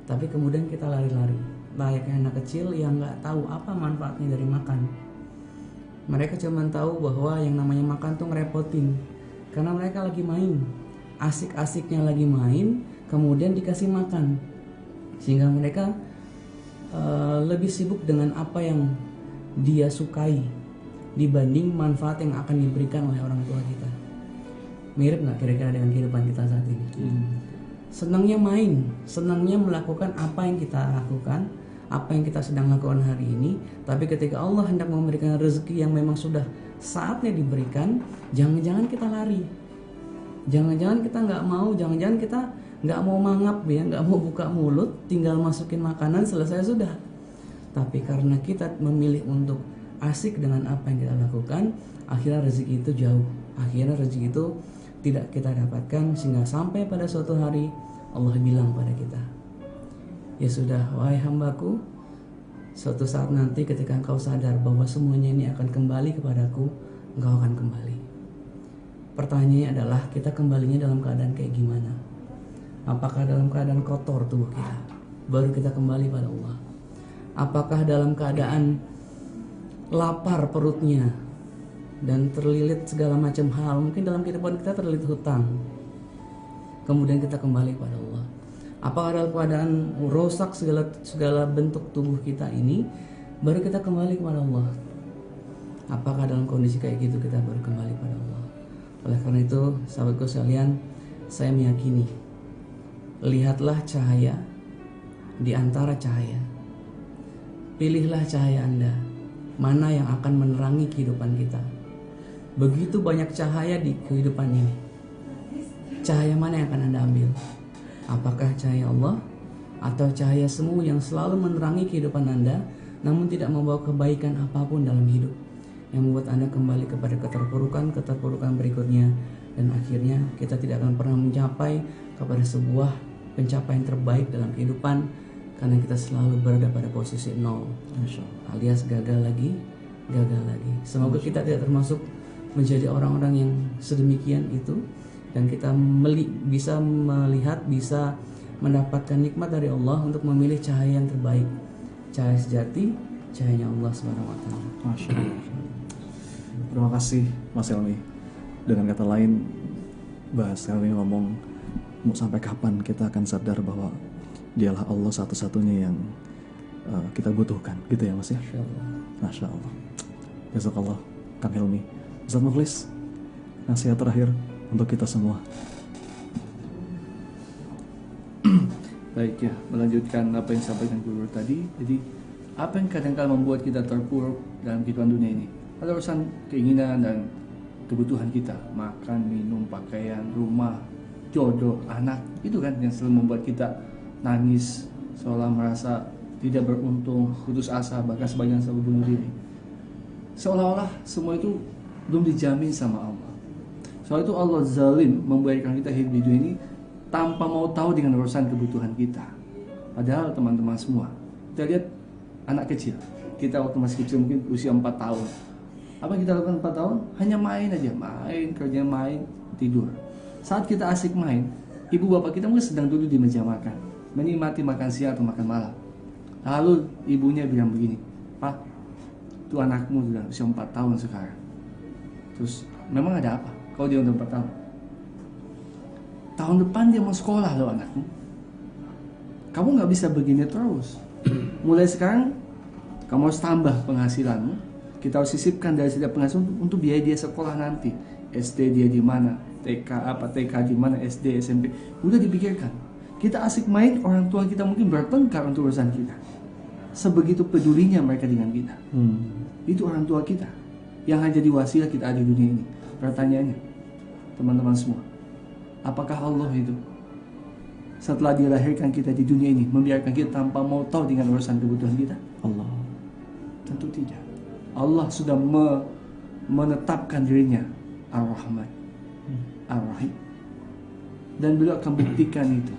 tapi kemudian kita lari-lari. Layaknya anak kecil yang nggak tahu apa manfaatnya dari makan. Mereka cuma tahu bahwa yang namanya makan tuh ngerepotin, karena mereka lagi main. Asik-asiknya lagi main, kemudian dikasih makan, sehingga mereka lebih sibuk dengan apa yang dia sukai dibanding manfaat yang akan diberikan oleh orang tua kita. Mirip nggak kira-kira dengan kehidupan kita saat ini? Senangnya main, senangnya melakukan apa yang kita lakukan, apa yang kita sedang lakukan hari ini. Tapi ketika Allah hendak memberikan rezeki yang memang sudah saatnya diberikan, jangan-jangan kita lari. Jangan-jangan kita nggak mau, jangan-jangan kita nggak mau mangap ya, nggak mau buka mulut, tinggal masukin makanan selesai sudah. Tapi karena kita memilih untuk asik dengan apa yang kita lakukan, akhirnya rezeki itu jauh, akhirnya rezeki itu tidak kita dapatkan, sehingga sampai pada suatu hari Allah bilang pada kita, ya sudah wahai hambaku, suatu saat nanti ketika engkau sadar bahwa semuanya ini akan kembali kepadaku, engkau akan kembali. Pertanyaannya adalah kita kembalinya dalam keadaan kayak gimana? Apakah dalam keadaan kotor tubuh kita baru kita kembali pada Allah? Apakah dalam keadaan lapar perutnya dan terlilit segala macam hal? Mungkin dalam kehidupan kita terlilit hutang, kemudian kita kembali pada Allah. Apakah dalam keadaan rusak segala bentuk tubuh kita ini baru kita kembali kepada Allah? Apakah dalam kondisi kayak gitu kita baru kembali pada Allah? Oleh karena itu, sahabatku sekalian, saya meyakini, lihatlah cahaya di antara cahaya. Pilihlah cahaya Anda, mana yang akan menerangi kehidupan kita. Begitu banyak cahaya di kehidupan ini. Cahaya mana yang akan Anda ambil? Apakah cahaya Allah atau cahaya semu yang selalu menerangi kehidupan Anda, namun tidak membawa kebaikan apapun dalam hidup, yang membuat Anda kembali kepada keterpurukan berikutnya, dan akhirnya kita tidak akan pernah mencapai kepada sebuah pencapaian terbaik dalam kehidupan, karena kita selalu berada pada posisi nol, alias gagal lagi. Semoga kita tidak termasuk menjadi orang-orang yang sedemikian itu, dan kita bisa melihat, bisa mendapatkan nikmat dari Allah untuk memilih cahaya yang terbaik, cahaya sejati, cahayanya Allah SWT. Masya Allah. Terima kasih Mas Helmi. Dengan kata lain, Mas Helmi ngomong, mau sampai kapan kita akan sadar bahwa Dialah Allah satu-satunya yang kita butuhkan, gitu ya Mas ya. Masya Allah. Jazakallah Kang Helmi. Ustaz Mukhlis, nasihat terakhir untuk kita semua. Baik ya, melanjutkan apa yang disampaikan guru tadi. Jadi apa yang kadang-kadang membuat kita terpuruk dalam kehidupan dunia ini? Ada urusan keinginan dan kebutuhan kita, makan, minum, pakaian, rumah, jodoh, anak. Itu kan yang selalu membuat kita nangis, seolah merasa tidak beruntung, putus asa, bahkan sebagian sampai bunuh diri. Seolah-olah semua itu belum dijamin sama Allah. Soal itu Allah zalim membiarkan kita hidup di dunia ini tanpa mau tahu dengan urusan kebutuhan kita. Padahal teman-teman semua, kita lihat anak kecil, kita waktu masih kecil mungkin usia 4 tahun. Apa yang kita lakukan 4 tahun? Hanya main aja, main, kerja main, tidur. Saat kita asik main, ibu bapak kita mungkin sedang duduk di meja makan, menikmati makan siang atau makan malam. Lalu ibunya bilang begini, "Pak, itu anakmu sudah usia 4 tahun sekarang." Terus, memang ada apa? Kalau dia udah 4 tahun? Tahun depan dia mau sekolah loh anakmu. Kamu gak bisa begini terus. Mulai sekarang, kamu harus tambah penghasilanmu. Kita harus sisipkan dari setiap penghasilan untuk biaya dia sekolah nanti. SD dia di mana, TK di mana, SD, SMP. Udah dipikirkan. Kita asik main, orang tua kita mungkin bertengkar untuk urusan kita. Sebegitu pedulinya mereka dengan kita. Itu orang tua kita yang hanya jadi wasilah kita ada di dunia ini. Pertanyaannya, teman-teman semua, apakah Allah itu setelah dilahirkan kita di dunia ini membiarkan kita tanpa mau tahu dengan urusan kebutuhan kita? Allah. Tentu tidak. Allah sudah menetapkan dirinya Ar-Rahman, Ar-Rahim, dan beliau akan buktikan itu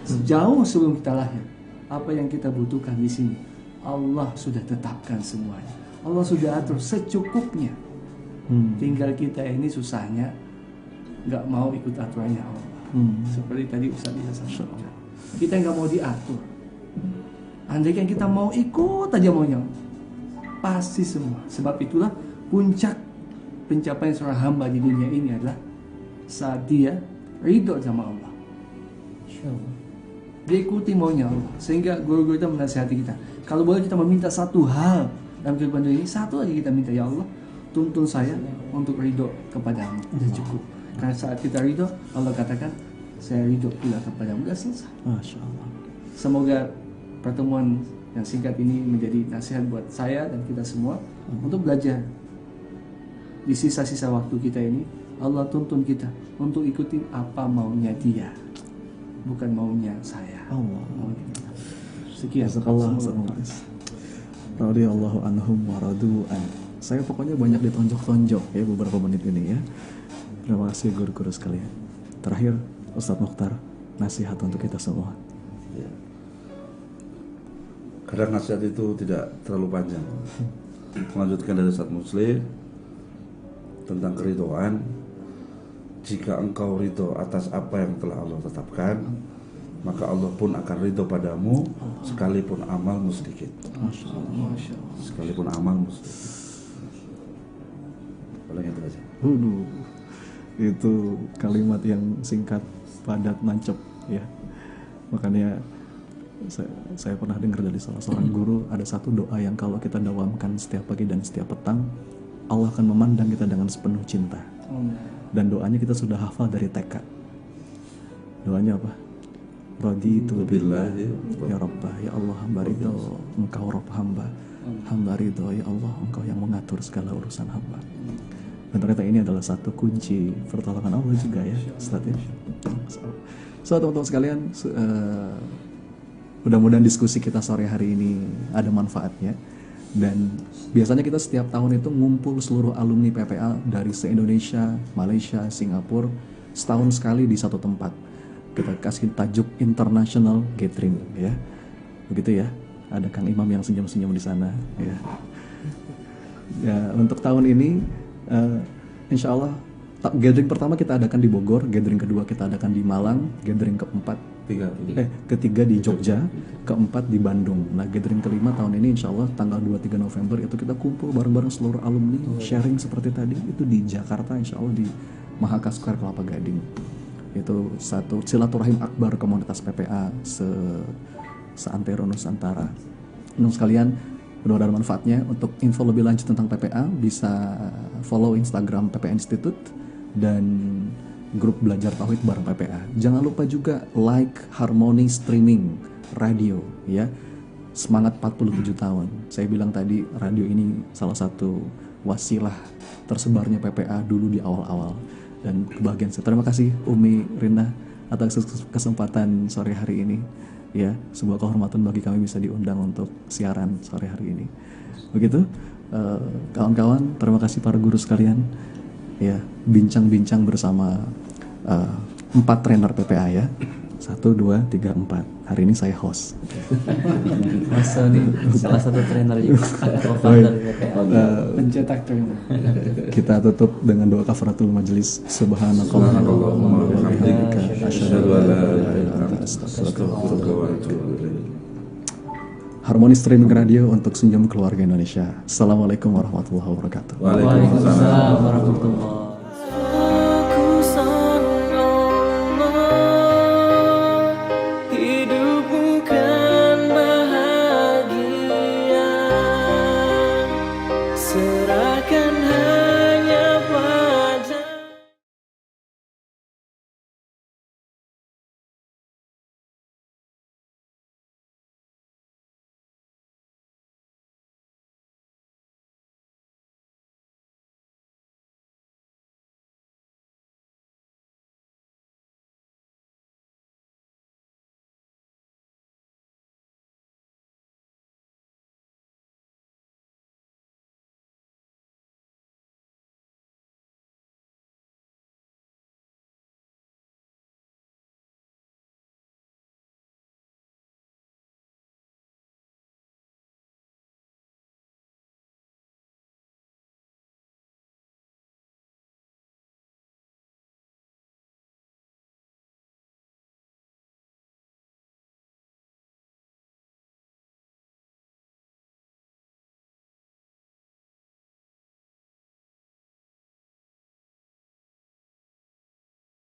sejauh sebelum kita lahir. Apa yang kita butuhkan di sini Allah sudah tetapkan semuanya. Allah sudah atur secukupnya. Tinggal kita ini susahnya nggak mau ikut aturannya Allah. Seperti tadi Ustaz Isa sampaikan, kita nggak mau diatur. Andai kan kita mau ikut aja maunya, pasti semua. Sebab itulah puncak pencapaian seorang hamba di dunia ini adalah saat dia ridho sama Allah. Dia ikuti maunya Allah. Sehingga guru-guru kita menasihati kita, kalau boleh kita meminta satu hal dalam kehidupan dunia ini, satu aja kita minta, ya Allah, tuntun saya untuk ridho kepadamu. Sudah cukup. Karena saat kita ridho, Allah katakan, saya ridho pula kepadamu. Sudah selesai. Masya Allah. Semoga pertemuan yang singkat ini menjadi nasihat buat saya dan kita semua untuk belajar. Di sisa-sisa waktu kita ini, Allah tuntun kita untuk ikuti apa maunya Dia, bukan maunya saya. Allah. Sekian. Allah. Radhiyallahu anhum wa radu'an. Saya pokoknya banyak ditonjok-tonjok ya beberapa menit ini ya. Terima kasih guru-guru sekalian. Terakhir Ustadz Mukhtar, nasihat untuk kita semua. Ya. Kadang nasihat itu tidak terlalu panjang. Melanjutkan dari Ustadz Muslim tentang keridhaan. Jika engkau ridho atas apa yang telah Allah tetapkan, maka Allah pun akan ridho padamu sekalipun amalmu sedikit. Sekalipun amalmu sedikit. Paling itu aja. Itu kalimat yang singkat, padat, nancep ya. Makanya saya pernah dengar dari salah seorang guru, ada satu doa yang kalau kita dawamkan setiap pagi dan setiap petang, Allah akan memandang kita dengan sepenuh cinta. Dan doanya kita sudah hafal dari TK. Doanya apa? Raditu billah ya Rabbah, ya Allah hamba ridho, engkau Rabb hamba. Hamba ridho, ya Allah engkau yang mengatur segala urusan hamba. Dan ternyata ini adalah satu kunci pertolongan Allah juga ya Ustaz ya. So teman-teman sekalian, mudah-mudahan diskusi kita sore hari ini ada manfaatnya. Dan biasanya kita setiap tahun itu ngumpul seluruh alumni PPA dari se-Indonesia, Malaysia, Singapura, setahun sekali di satu tempat. Kita kasih tajuk International Gathering ya. Begitu ya. Ada Kang Imam yang senyum-senyum di sana ya. Ya, untuk tahun ini insya Allah gathering pertama kita adakan di Bogor, gathering kedua kita adakan di Malang, gathering ketiga di Jogja, keempat di Bandung. Nah, gathering kelima tahun ini insya Allah tanggal 23 November itu kita kumpul bareng-bareng seluruh alumni, sharing seperti tadi itu di Jakarta insya Allah di Mahaka Square Kelapa Gading. Itu satu silaturahim akbar komunitas PPA seantero Nusantara. Untuk sekalian, mudah-mudahan manfaatnya. Untuk info lebih lanjut tentang PPA bisa follow Instagram PPA Institute dan grup belajar tauhid bareng PPA. Jangan lupa juga like Harmony Streaming Radio ya. Semangat 47 tahun. Saya bilang tadi radio ini salah satu wasilah tersebarnya PPA dulu di awal-awal dan kebahagiaan saya. Terima kasih Umi Rina atas kesempatan sore hari ini. ya, sebuah kehormatan bagi kami bisa diundang untuk siaran sore hari ini. Begitu, kawan-kawan, terima kasih para guru sekalian. Ya, bincang-bincang bersama 4 trainer PPA ya. 1, 2, 3, 4. Hari ini saya host. Masa nih salah satu trainer juga, co-founder PPA. Pencetak trainer. Kita tutup dengan doa kafaratul majelis. Subhanakallahumma wa bihamdika asyhadu an la ilaha illa anta astaghfiruka wa atubu ilaik. Harmoni Streaming Radio untuk Senyum Keluarga Indonesia. Assalamualaikum warahmatullahi wabarakatuh. Waalaikumsalam warahmatullahi wabarakatuh.